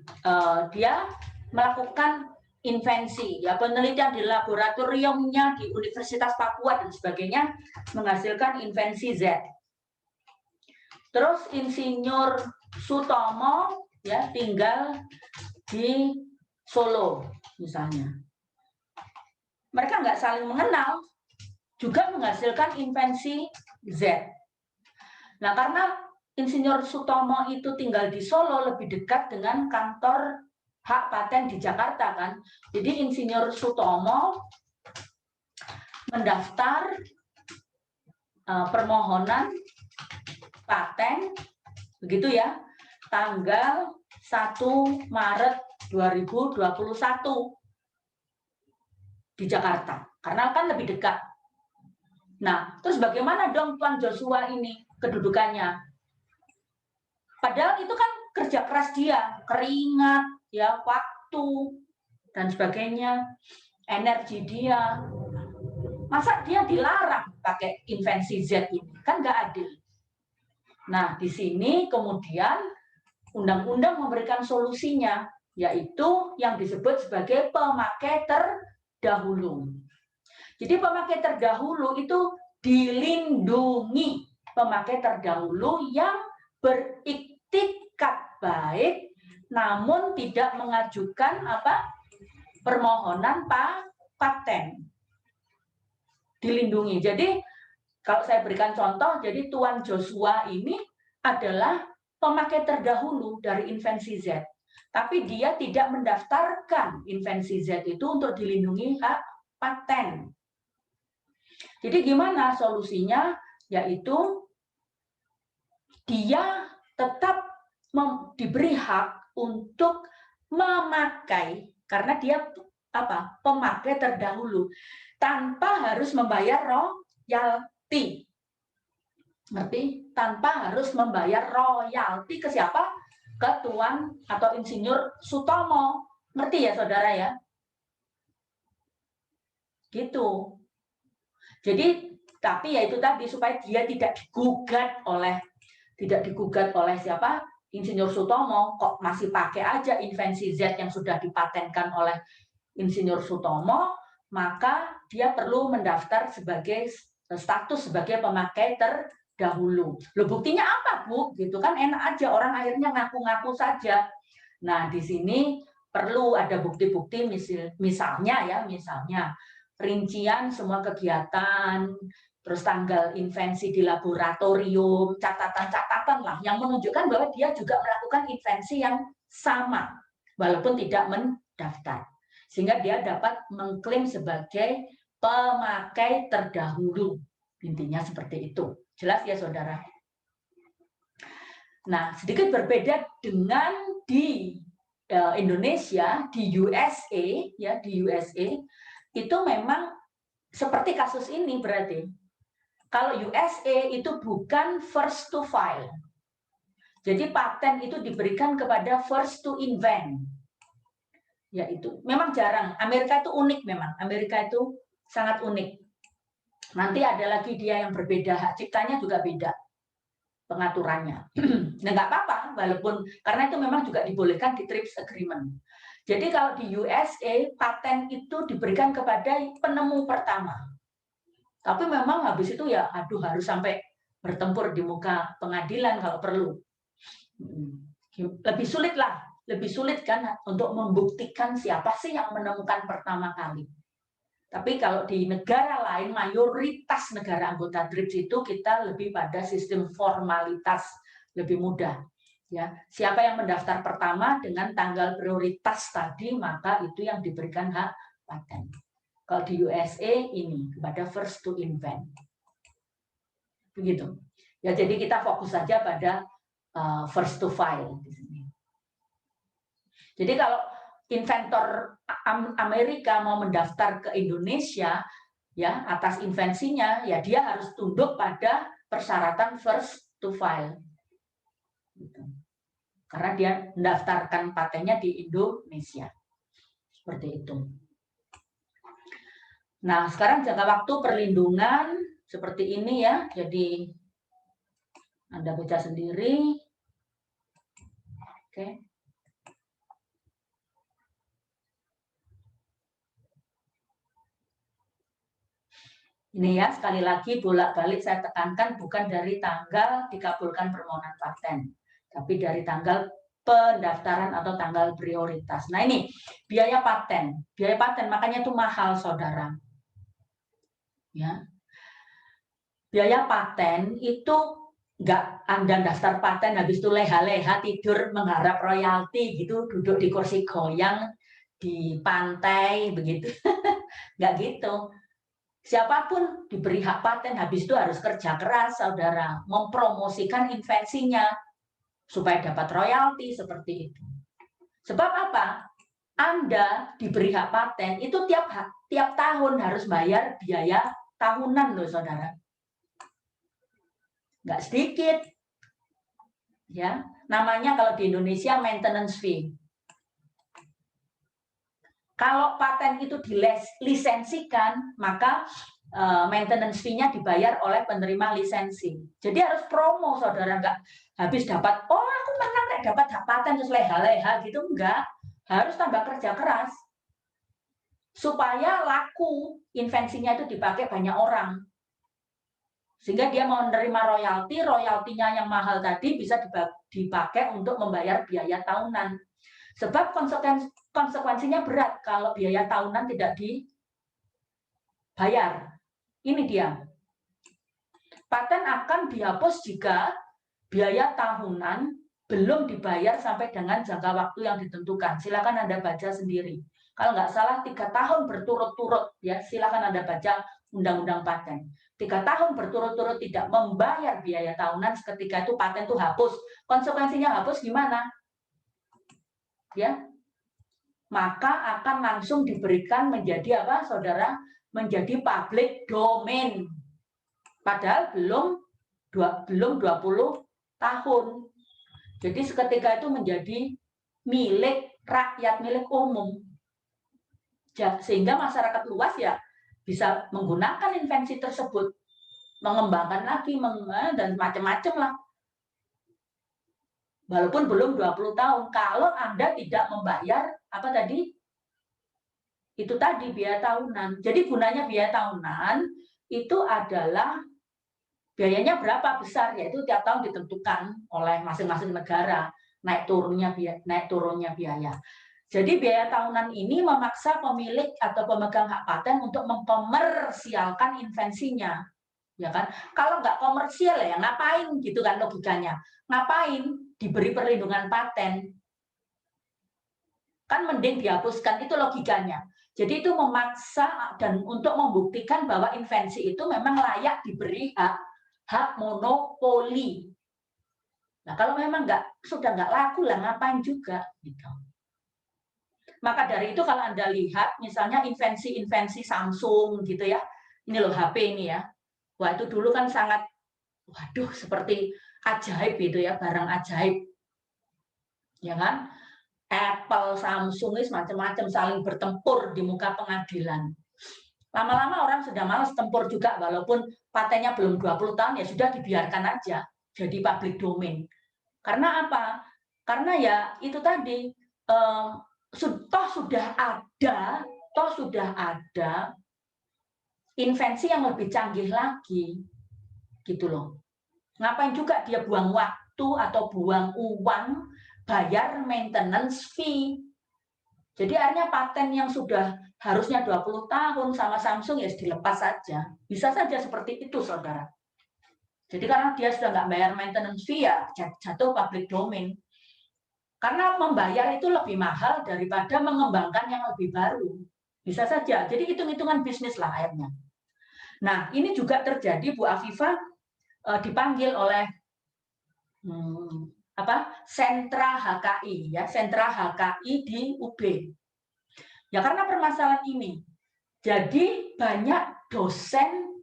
dia melakukan invensi, ya penelitian di laboratoriumnya di Universitas Papua dan sebagainya menghasilkan invensi Z. Terus Insinyur Sutomo ya tinggal di Solo misalnya. Mereka nggak saling mengenal, juga menghasilkan invensi Z. Nah, karena Insinyur Sutomo itu tinggal di Solo, lebih dekat dengan kantor hak paten di Jakarta kan. Jadi Insinyur Sutomo mendaftar permohonan paten, begitu ya, tanggal 1 Maret 2021 di Jakarta, karena kan lebih dekat. Nah, terus bagaimana dong Tuan Joshua ini kedudukannya? Padahal itu kan kerja keras dia, keringat, ya, waktu, dan sebagainya, energi dia. Masa dia dilarang pakai invensi Z ini? Kan nggak adil. Nah, di sini kemudian undang-undang memberikan solusinya, yaitu yang disebut sebagai pemakai terdahulu. Jadi pemakai terdahulu itu dilindungi, pemakai terdahulu yang beriktikat baik namun tidak mengajukan permohonan paten. Dilindungi. Jadi kalau saya berikan contoh, jadi Tuan Joshua ini adalah pemakai terdahulu dari invensi Z. Tapi dia tidak mendaftarkan invensi Z itu untuk dilindungi hak paten. Jadi gimana solusinya? Yaitu dia tetap diberi hak untuk memakai, karena dia pemakai terdahulu, tanpa harus membayar royalti. Ngerti? Tanpa harus membayar royalti ke siapa? Ke Tuan atau Insinyur Sutomo. Ngerti ya saudara ya? Gitu. Jadi, tapi ya itu tadi, supaya dia tidak digugat oleh siapa? Insinyur Sutomo, kok masih pakai aja invensi Z yang sudah dipatenkan oleh Insinyur Sutomo, maka dia perlu mendaftar sebagai status sebagai pemakai terdahulu. Loh, buktinya apa, Bu? Gitu kan enak aja, orang akhirnya ngaku-ngaku saja. Nah, di sini perlu ada bukti-bukti, misalnya rincian semua kegiatan, terus tanggal invensi di laboratorium, catatan-catatan lah yang menunjukkan bahwa dia juga melakukan invensi yang sama walaupun tidak mendaftar, sehingga dia dapat mengklaim sebagai pemakai terdahulu. Intinya seperti itu. Jelas ya saudara? Nah, sedikit berbeda dengan di Indonesia, di USA ya, di USA itu memang seperti kasus ini. Berarti kalau USA itu bukan first to file. Jadi paten itu diberikan kepada first to invent. Yaitu memang jarang. Amerika itu unik memang. Amerika itu sangat unik. Nanti ada lagi dia yang berbeda, hak ciptanya juga beda pengaturannya. Nah, nggak apa-apa, walaupun karena itu memang juga dibolehkan di TRIPS Agreement. Jadi kalau di USA paten itu diberikan kepada penemu pertama. Tapi memang habis itu ya, harus sampai bertempur di muka pengadilan kalau perlu. Lebih sulit kan untuk membuktikan siapa sih yang menemukan pertama kali. Tapi kalau di negara lain, mayoritas negara anggota TRIPS itu kita lebih pada sistem formalitas, lebih mudah. Ya, siapa yang mendaftar pertama dengan tanggal prioritas tadi, maka itu yang diberikan hak paten. Kalau di USA ini kepada first to invent. Begitu. Ya, jadi kita fokus saja pada first to file di sini. Jadi kalau inventor Amerika mau mendaftar ke Indonesia ya atas invensinya, ya dia harus tunduk pada persyaratan first to file. Karena dia mendaftarkan patennya di Indonesia. Seperti itu. Nah, sekarang jangka waktu perlindungan seperti ini ya. Jadi Anda baca sendiri. Oke. Ini ya, sekali lagi bolak-balik saya tekankan bukan dari tanggal dikabulkan permohonan paten, tapi dari tanggal pendaftaran atau tanggal prioritas. Nah ini biaya paten makanya itu mahal saudara. Ya, biaya paten itu nggak Anda daftar paten habis itu leha-leha tidur mengharap royalti gitu, duduk di kursi goyang di pantai begitu, nggak gitu. Siapapun diberi hak paten habis itu harus kerja keras, saudara, mempromosikan invensinya supaya dapat royalti seperti itu. Sebab apa? Anda diberi hak paten itu tiap tahun harus bayar biaya tahunan loh saudara. Nggak sedikit. Ya, namanya kalau di Indonesia maintenance fee. Kalau paten itu dilisensikan, maka maintenance fee-nya dibayar oleh penerima lisensi. Jadi harus promo, saudara. Nggak habis dapat, oh aku menang dapat hak paten terus leha-leha gitu, enggak. Harus tambah kerja keras. Supaya laku, invensinya itu dipakai banyak orang. Sehingga dia mau menerima royalti, royaltinya yang mahal tadi bisa dipakai untuk membayar biaya tahunan. Sebab konsekuensinya berat kalau biaya tahunan tidak dibayar. Ini dia. Paten akan dihapus jika biaya tahunan belum dibayar sampai dengan jangka waktu yang ditentukan. Silakan Anda baca sendiri. Kalau nggak salah 3 tahun berturut-turut, ya silakan Anda baca Undang-Undang Paten. 3 tahun berturut-turut tidak membayar biaya tahunan, ketika itu paten itu hapus. Konsekuensinya hapus gimana? Ya, maka akan langsung diberikan menjadi apa, saudara? Menjadi public domain. Padahal belum 20 tahun. Jadi seketika itu menjadi milik rakyat, milik umum. Sehingga masyarakat luas ya bisa menggunakan invensi tersebut, mengembangkan lagi, dan macam-macam lah. Walaupun belum 20 tahun. Kalau Anda tidak membayar, apa tadi? Itu tadi biaya tahunan. Jadi gunanya biaya tahunan itu adalah biayanya berapa besar, yaitu tiap tahun ditentukan oleh masing-masing negara, naik turunnya biaya. Jadi biaya tahunan ini memaksa pemilik atau pemegang hak paten untuk mengkomersialkan invensinya, ya kan? Kalau nggak komersial ya ngapain gitu kan logikanya? Ngapain diberi perlindungan paten? Kan mending dihapuskan, itu logikanya. Jadi itu memaksa dan untuk membuktikan bahwa invensi itu memang layak diberi hak monopoli. Nah kalau memang sudah nggak laku lah ngapain juga gitu. Maka dari itu kalau Anda lihat misalnya invensi Samsung gitu ya, ini loh HP ini ya, wah itu dulu kan sangat, waduh seperti ajaib itu ya, barang ajaib, ya kan? Apple, Samsung ini macam-macam saling bertempur di muka pengadilan. Lama-lama orang sudah malas tempur juga, walaupun patennya belum 20 tahun ya sudah dibiarkan aja jadi public domain. Karena apa? Karena ya itu tadi, toh sudah ada invensi yang lebih canggih lagi, gitu loh. Ngapain juga dia buang waktu atau buang uang bayar maintenance fee. Jadi akhirnya paten yang sudah harusnya 20 tahun sama Samsung ya dilepas saja. Bisa saja seperti itu, saudara. Jadi karena dia sudah nggak bayar maintenance fee ya jatuh public domain. Karena membayar itu lebih mahal daripada mengembangkan yang lebih baru. Bisa saja. Jadi hitung-hitungan bisnis lah akhirnya. Nah, ini juga terjadi Bu Afifah dipanggil oleh sentra HKI ya, sentra HKI di UB. Ya karena permasalahan ini. Jadi banyak dosen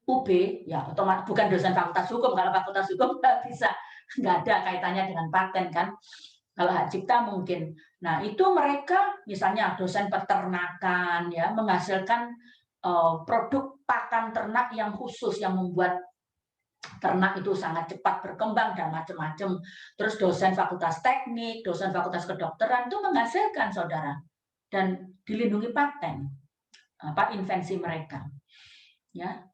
UB ya, otomatis bukan dosen fakultas hukum. Kalau fakultas hukum nggak ada kaitannya dengan paten kan. Kalau hak cipta mungkin. Nah, itu mereka misalnya dosen peternakan ya, menghasilkan produk pakan ternak yang khusus yang membuat ternak itu sangat cepat berkembang dan macam-macam. Terus dosen fakultas teknik, dosen fakultas kedokteran itu menghasilkan, saudara, dan dilindungi paten invensi mereka. Ya.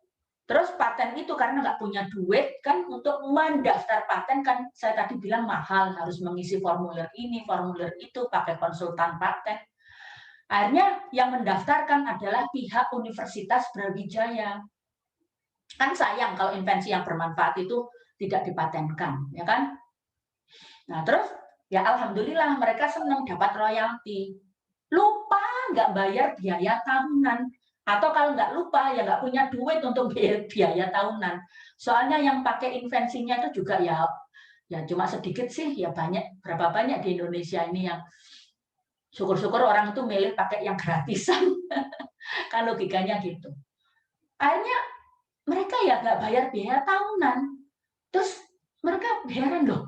Terus paten itu karena nggak punya duit kan untuk mendaftar paten kan saya tadi bilang mahal, harus mengisi formulir ini, formulir itu, pakai konsultan paten. Akhirnya yang mendaftarkan adalah pihak Universitas Brawijaya. Kan sayang kalau invensi yang bermanfaat itu tidak dipatenkan, ya kan? Nah terus ya alhamdulillah mereka senang dapat royalti. Lupa nggak bayar biaya tahunan. Atau kalau nggak lupa, ya nggak punya duit untuk biaya tahunan. Soalnya yang pakai invensinya itu juga ya Ya cuma sedikit sih, ya banyak, berapa banyak di Indonesia ini yang syukur-syukur orang itu milih pakai yang gratisan. Kan logikanya gitu. Akhirnya mereka ya nggak bayar biaya tahunan. Terus mereka heran loh.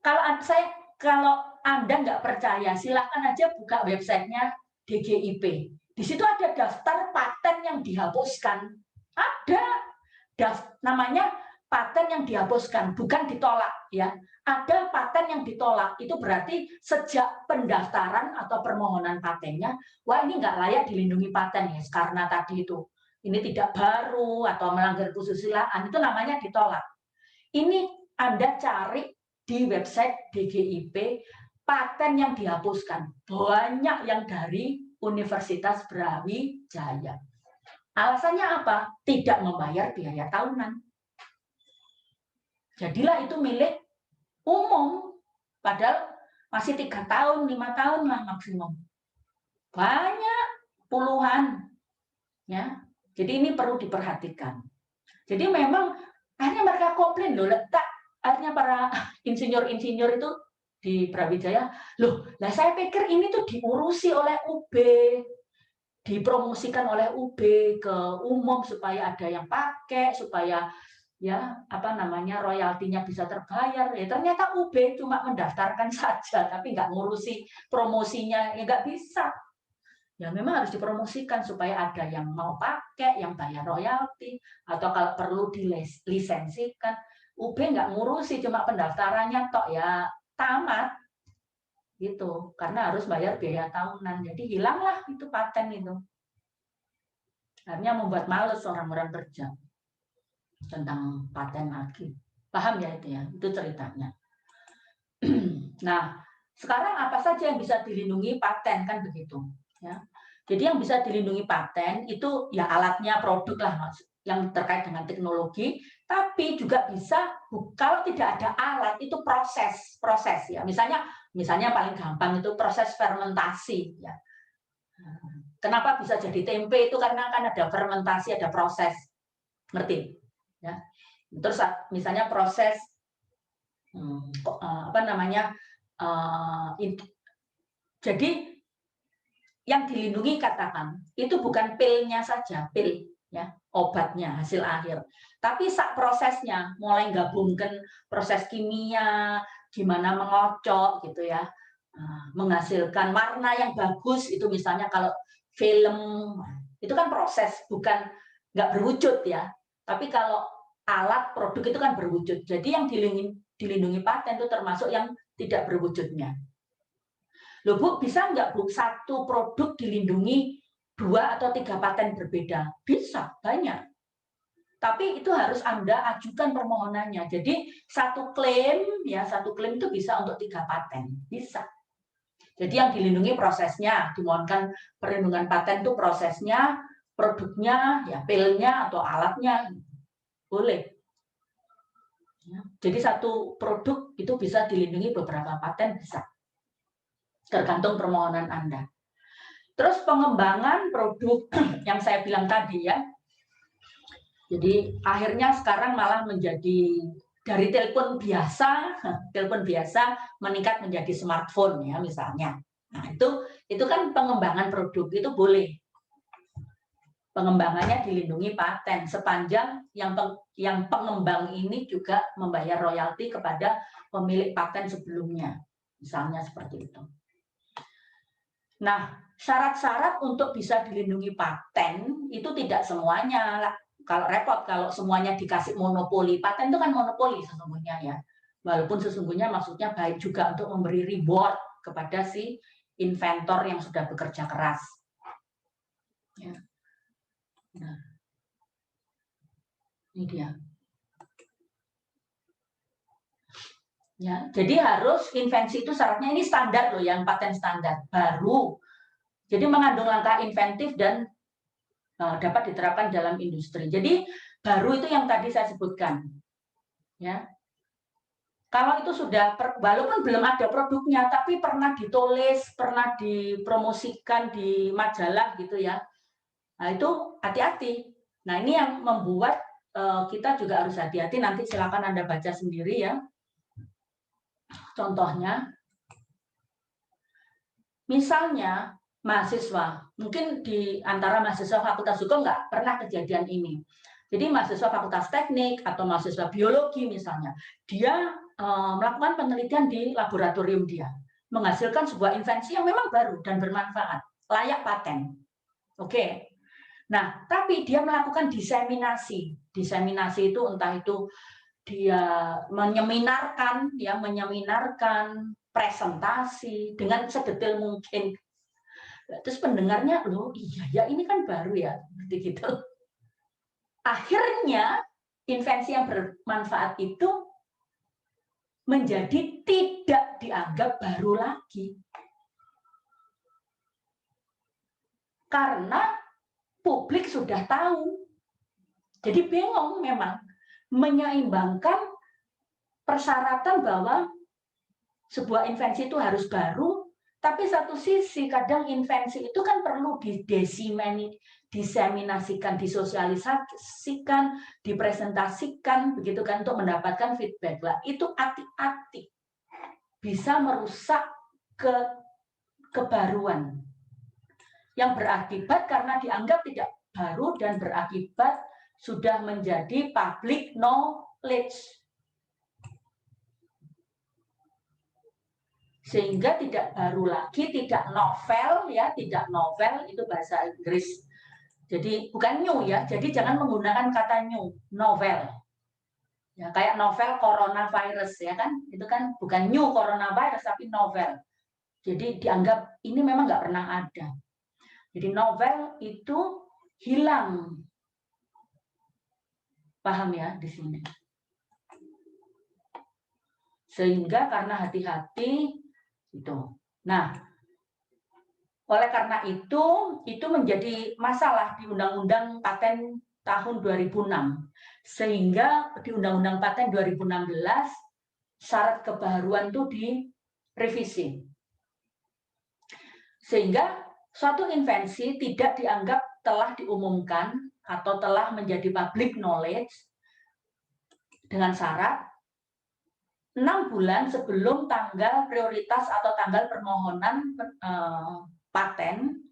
Kalau Anda nggak percaya, silahkan aja buka websitenya DGIP. Di situ ada daftar paten yang dihapuskan. Ada namanya paten yang dihapuskan, bukan ditolak ya. Ada paten yang ditolak, itu berarti sejak pendaftaran atau permohonan patennya, wah ini nggak layak dilindungi paten ya, karena tadi itu ini tidak baru atau melanggar kesusilaan, itu namanya ditolak. Ini Anda cari di website DGIP paten yang dihapuskan, banyak yang dari Universitas Brawijaya. Alasannya apa? Tidak membayar biaya tahunan. Jadilah itu milik umum, padahal masih 3 tahun, 5 tahun lah maksimum. Banyak, puluhan. Ya. Jadi ini perlu diperhatikan. Jadi memang akhirnya mereka komplain loh, akhirnya para insinyur-insinyur itu di Brawijaya, loh, lah saya pikir ini tuh diurusi oleh UB, dipromosikan oleh UB ke umum supaya ada yang pakai, supaya ya apa namanya royaltinya bisa terbayar. Ya ternyata UB cuma mendaftarkan saja, tapi nggak ngurusi promosinya, ya nggak bisa. Ya memang harus dipromosikan supaya ada yang mau pakai, yang bayar royalti, atau kalau perlu dilisensikan. UB nggak ngurusi, cuma pendaftarannya tok ya tamat gitu, karena harus bayar biaya tahunan. Jadi hilanglah itu paten itu. Akhirnya membuat males orang-orang kerja tentang paten lagi. Paham ya itu ya? Itu ceritanya. Nah, sekarang apa saja yang bisa dilindungi paten kan begitu, ya. Jadi yang bisa dilindungi paten itu ya alatnya, produk lah yang terkait dengan teknologi, tapi juga bisa kalau tidak ada alat itu proses ya. Misalnya paling gampang itu proses fermentasi ya. Kenapa bisa jadi tempe itu karena kan ada fermentasi, ada proses. Ngerti? Ya. Terus misalnya proses apa namanya? Jadi yang dilindungi katakan itu bukan pilnya saja, pil ya, obatnya hasil akhir, tapi sak prosesnya, mulai gabungkan proses kimia, gimana mengocok gitu ya, menghasilkan warna yang bagus itu misalnya kalau film itu kan proses, bukan nggak berwujud ya, tapi kalau alat produk itu kan berwujud. Jadi yang dilindungi paten itu termasuk yang tidak berwujudnya. Loh Bu, bisa nggak Bu satu produk dilindungi 2 atau 3 paten berbeda? Bisa, banyak. Tapi itu harus Anda ajukan permohonannya. Jadi satu klaim itu bisa untuk 3 paten, bisa. Jadi yang dilindungi prosesnya, dimohonkan perlindungan paten itu prosesnya, produknya, ya pilnya atau alatnya, boleh. Jadi satu produk itu bisa dilindungi beberapa paten, bisa. Tergantung permohonan Anda. Terus pengembangan produk yang saya bilang tadi ya. Jadi akhirnya sekarang malah menjadi dari telepon biasa meningkat menjadi smartphone ya misalnya. Nah, itu kan pengembangan produk itu boleh. Pengembangannya dilindungi paten sepanjang yang pengembang ini juga membayar royalti kepada pemilik paten sebelumnya. Misalnya seperti itu. Nah, syarat-syarat untuk bisa dilindungi paten itu tidak semuanya. Kalau repot kalau semuanya dikasih monopoli. Paten itu kan monopoli sesungguhnya ya. Walaupun sesungguhnya maksudnya baik juga untuk memberi reward kepada si inventor yang sudah bekerja keras. Ya. Nah, ini dia. Ya, jadi harus invensi itu syaratnya ini standar loh, yang paten standar baru. Jadi mengandung langkah inventif dan dapat diterapkan dalam industri. Jadi baru itu yang tadi saya sebutkan. Ya. Kalau itu sudah, walaupun belum ada produknya, tapi pernah ditulis, pernah dipromosikan di majalah gitu ya. Nah itu hati-hati. Nah ini yang membuat kita juga harus hati-hati. Nanti silakan Anda baca sendiri ya. Contohnya, misalnya mahasiswa, mungkin di antara mahasiswa Fakultas Hukum nggak pernah kejadian ini. Jadi mahasiswa Fakultas Teknik atau mahasiswa Biologi misalnya, dia melakukan penelitian di laboratorium dia, menghasilkan sebuah invensi yang memang baru dan bermanfaat, layak paten. Oke. Nah, tapi dia melakukan diseminasi. Diseminasi itu entah itu dia menyeminarkan, presentasi dengan sedetail mungkin. Terus pendengarnya, loh iya ya ini kan baru ya, seperti gitu. Akhirnya invensi yang bermanfaat itu menjadi tidak dianggap baru lagi. Karena publik sudah tahu. Jadi bingung memang menyeimbangkan persyaratan bahwa sebuah invensi itu harus baru, tapi satu sisi kadang invensi itu kan perlu diseminasikan, disosialisasikan, dipresentasikan, begitu kan, untuk mendapatkan feedback. Lah, itu hati-hati bisa merusak kebaruan yang berakibat karena dianggap tidak baru dan berakibat sudah menjadi public knowledge. Sehingga tidak baru lagi, tidak novel ya, tidak novel itu bahasa Inggris. Jadi bukan new ya, jadi jangan menggunakan kata new, novel. Ya, kayak novel coronavirus ya kan, itu kan bukan new coronavirus tapi novel. Jadi dianggap ini memang nggak pernah ada. Jadi novel itu hilang. Paham ya di sini. Sehingga karena hati-hati itu. Nah, oleh karena itu menjadi masalah di Undang-Undang Paten tahun 2006. Sehingga di Undang-Undang Paten 2016 syarat kebaruan itu direvisi. Sehingga suatu invensi tidak dianggap telah diumumkan atau telah menjadi public knowledge dengan syarat 6 bulan sebelum tanggal prioritas atau tanggal permohonan paten,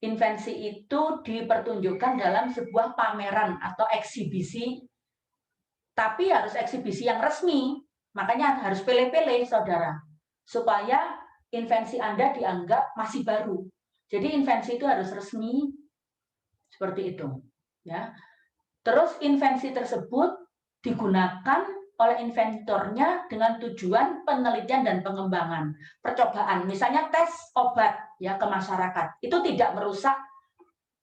invensi itu dipertunjukkan dalam sebuah pameran atau eksibisi, tapi harus eksibisi yang resmi, makanya harus pilih-pilih saudara, supaya invensi Anda dianggap masih baru. Jadi invensi itu harus resmi, seperti itu. Ya. Terus invensi tersebut digunakan oleh inventornya dengan tujuan penelitian dan pengembangan, percobaan, misalnya tes obat ya ke masyarakat, itu tidak merusak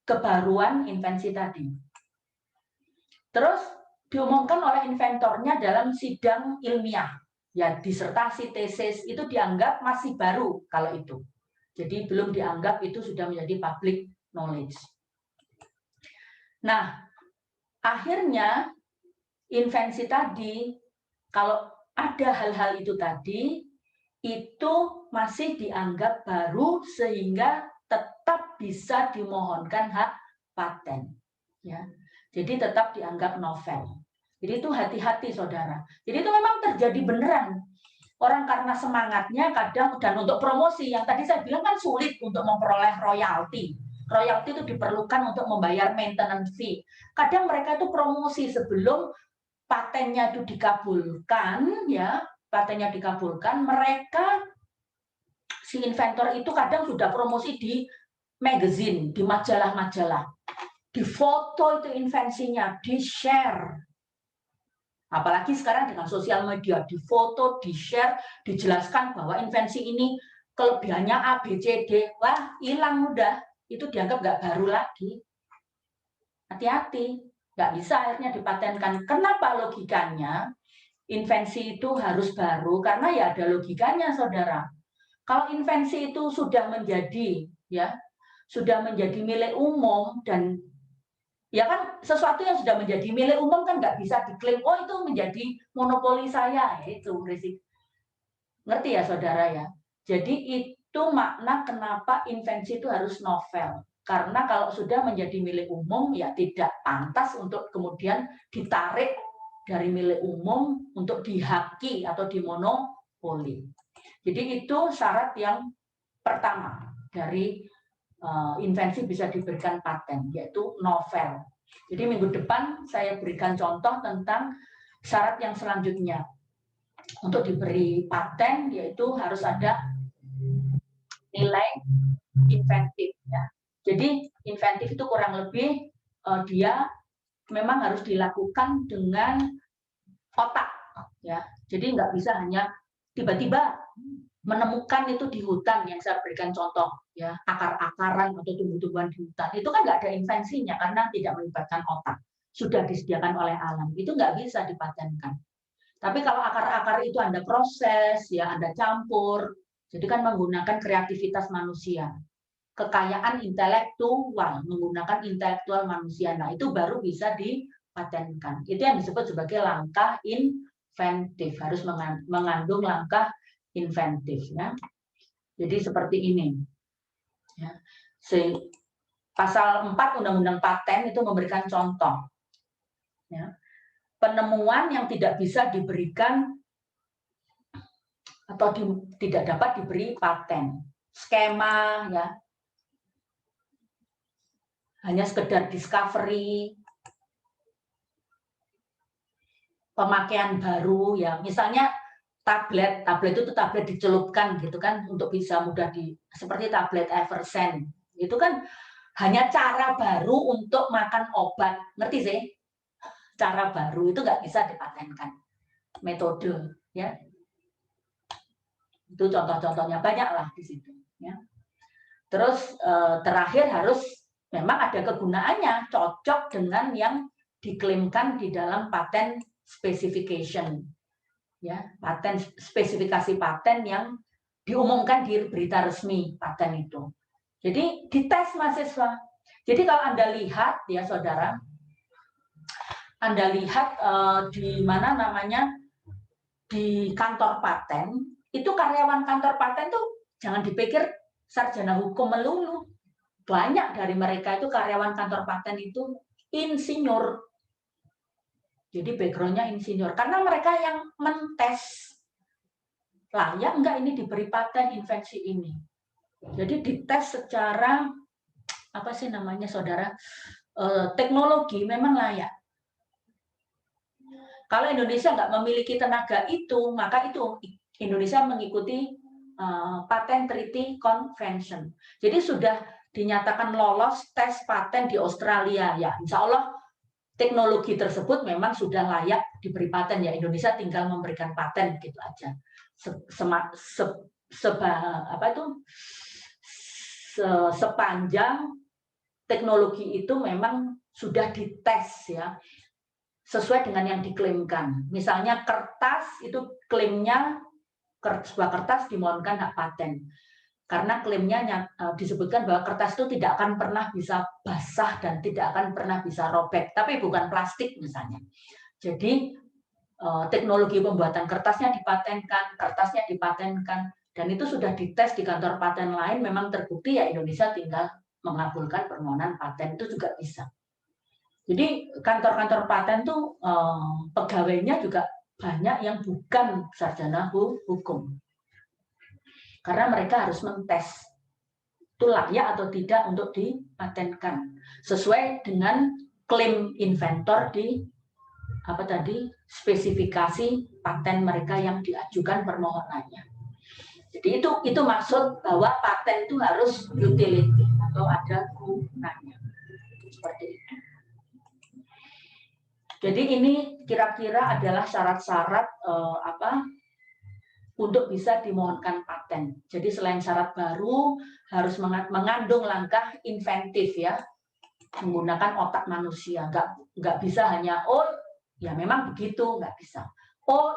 kebaruan invensi tadi. Terus diumumkan oleh inventornya dalam sidang ilmiah, ya disertasi, tesis, itu dianggap masih baru kalau itu. Jadi belum dianggap itu sudah menjadi public knowledge. Nah, akhirnya invensi tadi, kalau ada hal-hal itu tadi, itu masih dianggap baru sehingga tetap bisa dimohonkan hak paten. Ya. Jadi tetap dianggap novel. Jadi itu hati-hati saudara. Jadi itu memang terjadi beneran. Orang karena semangatnya kadang, dan untuk promosi, yang tadi saya bilang kan sulit untuk memperoleh royalti. Royalti itu diperlukan untuk membayar maintenance fee. Kadang mereka itu promosi sebelum patennya itu dikabulkan, ya, patennya dikabulkan, mereka si inventor itu kadang sudah promosi di magazine, di majalah-majalah, di foto itu invensinya, di share. Apalagi sekarang dengan sosial media, di foto, di share, dijelaskan bahwa invensi ini kelebihannya A, B, C, D, wah hilang udah, itu dianggap nggak baru lagi. Hati-hati. Nggak bisa akhirnya dipatenkan. Kenapa logikanya? Invensi itu harus baru karena ya ada logikanya, saudara. Kalau invensi itu sudah menjadi milik umum, dan ya kan sesuatu yang sudah menjadi milik umum kan nggak bisa diklaim, oh itu menjadi monopoli saya, itu risiko. Ngerti ya saudara ya? Jadi itu makna kenapa invensi itu harus novel. Karena kalau sudah menjadi milik umum, ya tidak pantas untuk kemudian ditarik dari milik umum untuk dihaki atau dimonopoli. boleh. Jadi itu syarat yang pertama dari invensi bisa diberikan paten, yaitu novel. Jadi minggu depan saya berikan contoh tentang syarat yang selanjutnya. Untuk diberi paten, yaitu harus ada nilai inventif. Ya. Jadi inventif itu kurang lebih dia memang harus dilakukan dengan otak. Ya. Jadi nggak bisa hanya tiba-tiba menemukan itu di hutan yang saya berikan contoh, ya akar-akaran atau tumbuh-tumbuhan di hutan, itu kan nggak ada invensinya karena tidak melibatkan otak, sudah disediakan oleh alam, itu nggak bisa dipatenkan. Tapi kalau akar-akar itu Anda proses, ya Anda campur, jadi kan menggunakan kreativitas manusia, kekayaan intelektual, menggunakan intelektual manusia, nah itu baru bisa dipatenkan. Itu yang disebut sebagai langkah inventif, harus mengandung langkah inventif, ya. Jadi seperti ini. Ya. Pasal 4 Undang-Undang Paten itu memberikan contoh. Ya. Penemuan yang tidak bisa diberikan atau tidak dapat diberi paten. Skema, ya. Hanya sekedar discovery, pemakaian baru, ya. Misalnya tablet itu tablet dicelupkan gitu kan untuk bisa mudah seperti tablet Eversen. Itu kan hanya cara baru untuk makan obat. Ngerti sih? Cara baru itu nggak bisa dipatenkan. Metode, ya. Itu contoh-contohnya banyak lah di situ, ya. Terus terakhir harus memang ada kegunaannya, cocok dengan yang diklaimkan di dalam patent specification. Ya, paten spesifikasi paten yang diumumkan di berita resmi paten itu. Jadi dites mahasiswa. Jadi kalau Anda lihat ya saudara, Anda lihat di mana namanya di kantor paten, itu karyawan kantor paten tuh jangan dipikir sarjana hukum melulu. Banyak dari mereka itu karyawan kantor paten itu insinyur. Jadi background-nya insinyur. Karena mereka yang mentes layak enggak ini diberi paten invensi ini. Jadi dites secara apa sih namanya saudara, teknologi memang layak. Kalau Indonesia nggak memiliki tenaga itu, maka itu Indonesia mengikuti Patent Treaty Convention. Jadi sudah dinyatakan lolos tes paten di Australia, ya insya Allah teknologi tersebut memang sudah layak diberi paten, ya Indonesia tinggal memberikan paten gitu aja. Sepanjang teknologi itu memang sudah dites ya sesuai dengan yang diklaimkan. Misalnya kertas itu klaimnya sebuah kertas dimohonkan hak paten. Karena klaimnya disebutkan bahwa kertas itu tidak akan pernah bisa basah dan tidak akan pernah bisa robek, tapi bukan plastik misalnya. Jadi teknologi pembuatan kertasnya dipatenkan, dan itu sudah dites di kantor paten lain, memang terbukti ya Indonesia tinggal mengabulkan permohonan paten itu juga bisa. Jadi kantor-kantor paten tuh pegawainya juga banyak yang bukan sarjana hukum. Karena mereka harus mentes itu layak atau tidak untuk dipatenkan sesuai dengan klaim inventor di spesifikasi paten mereka yang diajukan permohonannya. Jadi itu maksud bahwa paten itu harus utility atau ada gunanya. Seperti itu. Jadi ini kira-kira adalah syarat-syarat untuk bisa dimohonkan paten. Jadi selain syarat baru harus mengandung langkah inventif ya, menggunakan otak manusia. Nggak bisa hanya ya memang begitu, nggak bisa.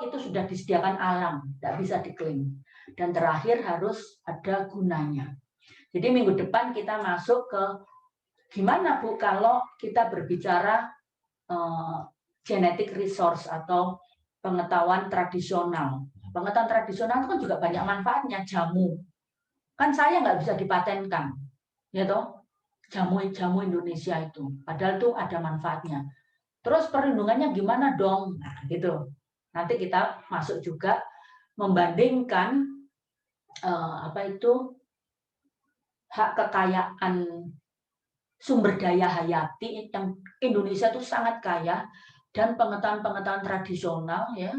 Itu sudah disediakan alam, nggak bisa diklaim. Dan terakhir harus ada gunanya. Jadi minggu depan kita masuk ke gimana Bu kalau kita berbicara genetic resource atau pengetahuan tradisional. Pengetahuan tradisional itu kan juga banyak manfaatnya, jamu. Kan saya nggak bisa dipatenkan, ya toh, jamu Indonesia itu. Padahal itu ada manfaatnya. Terus perlindungannya gimana dong? Nah, gitu. Nanti kita masuk juga membandingkan hak kekayaan sumber daya hayati yang Indonesia itu sangat kaya, dan pengetahuan-pengetahuan tradisional ya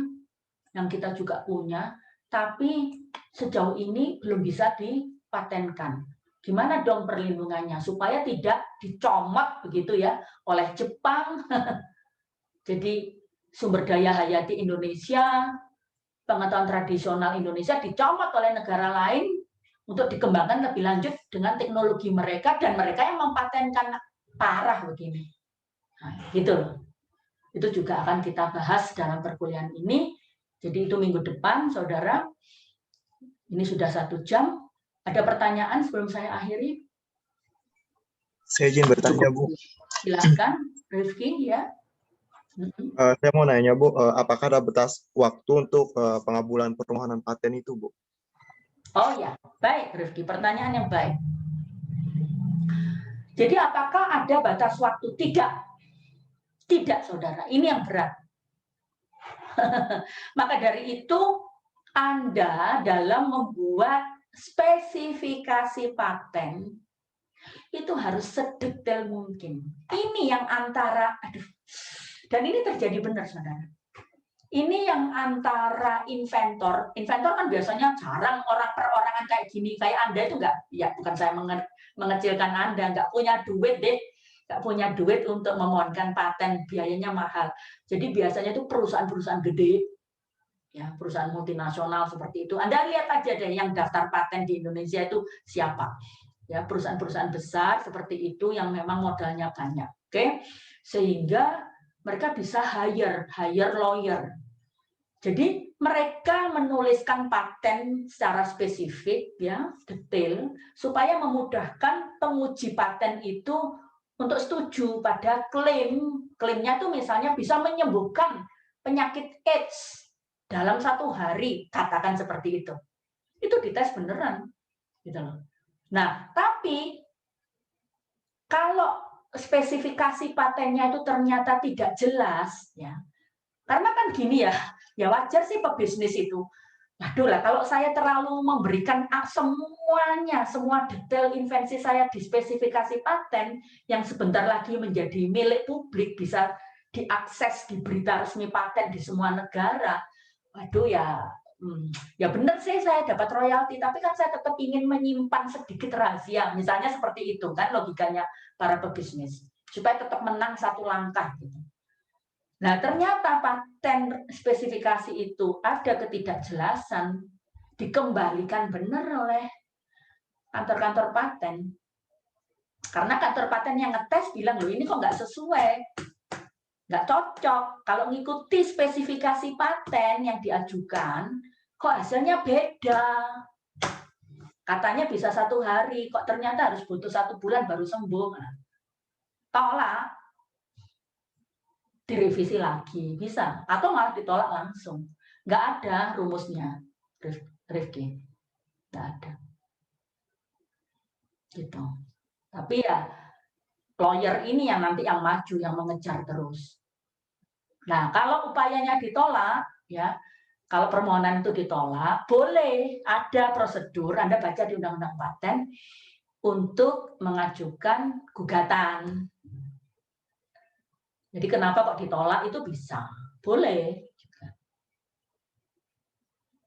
yang kita juga punya, tapi sejauh ini belum bisa dipatenkan. Gimana dong perlindungannya supaya tidak dicomot begitu ya oleh Jepang. Jadi sumber daya hayati Indonesia, pengetahuan tradisional Indonesia dicomot oleh negara lain untuk dikembangkan lebih lanjut dengan teknologi mereka, dan mereka yang mempatenkan parah begini. Nah, gitu loh. Itu juga akan kita bahas dalam perkuliahan ini. Jadi itu minggu depan, saudara. Ini sudah 1 jam. Ada pertanyaan sebelum saya akhiri? Saya izin bertanya, Bu. Silakan, Rifki ya. Saya mau nanya, Bu, apakah ada batas waktu untuk pengabulan permohonan paten itu, Bu? Oh ya, baik Rifki, pertanyaan yang baik. Jadi apakah ada batas waktu? Tidak. Tidak, saudara. Ini yang berat. Maka dari itu, Anda dalam membuat spesifikasi paten, itu harus sedetail mungkin. Ini yang antara, dan ini terjadi benar, saudara. Ini yang antara inventor kan biasanya jarang orang perorangan kayak gini, kayak Anda itu enggak, ya bukan saya mengecilkan Anda, enggak punya duit deh, enggak punya duit untuk memohonkan paten, biayanya mahal. Jadi biasanya itu perusahaan-perusahaan gede, ya perusahaan multinasional seperti itu. Anda lihat aja deh yang daftar paten di Indonesia itu siapa, ya perusahaan-perusahaan besar seperti itu yang memang modalnya banyak, oke? Sehingga mereka bisa hire lawyer. Jadi mereka menuliskan paten secara spesifik, ya, detail, supaya memudahkan penguji paten itu untuk setuju pada klaim. Klaimnya itu misalnya bisa menyembuhkan penyakit AIDS dalam 1 hari, katakan seperti itu. Itu dites beneran, gitu loh. Nah, tapi kalau spesifikasi patennya itu ternyata tidak jelas, ya, karena kan gini ya wajar sih pebisnis itu. Waduh lah, kalau saya terlalu memberikan semuanya, semua detail invensi saya di spesifikasi paten yang sebentar lagi menjadi milik publik, bisa diakses di berita resmi paten di semua negara. Waduh ya benar sih saya dapat royalti, tapi kan saya tetap ingin menyimpan sedikit rahasia. Misalnya seperti itu kan logikanya para pebisnis, supaya tetap menang 1 langkah gitu. Nah, ternyata paten spesifikasi itu ada ketidakjelasan, dikembalikan benar oleh kantor-kantor paten. Karena kantor paten yang ngetes bilang, loh ini kok nggak sesuai, nggak cocok. Kalau ngikuti spesifikasi paten yang diajukan, kok hasilnya beda. Katanya bisa 1 hari, kok ternyata harus butuh 1 bulan baru sembuh. Tolak. Direvisi lagi, bisa. Atau malah ditolak langsung. Nggak ada rumusnya, Rifki. Nggak ada. Gitu. Tapi ya, lawyer ini yang nanti yang maju, yang mengejar terus. Nah, kalau upayanya ditolak, ya, kalau permohonan itu ditolak, boleh ada prosedur, Anda baca di Undang-Undang Paten, untuk mengajukan gugatan. Jadi kenapa kok ditolak itu bisa, boleh.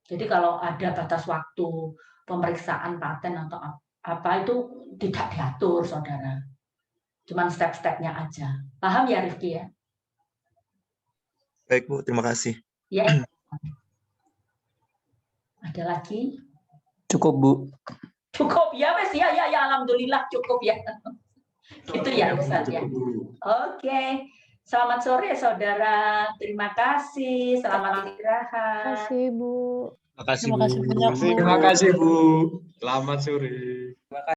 Jadi kalau ada batas waktu pemeriksaan paten atau apa itu tidak diatur, saudara. Cuman step-stepnya aja. Paham ya, Rifki ya? Baik, Bu. Terima kasih. Ya. Ada lagi? Cukup, Bu. Cukup ya, Mas. Ya, alhamdulillah cukup ya. Itu ya, Ustaz ya. Oke. Selamat sore, saudara. Terima kasih. Selamat istirahat. Terima kasih, Bu. Terima kasih banyak, Bu. Terima kasih, Bu. Selamat sore.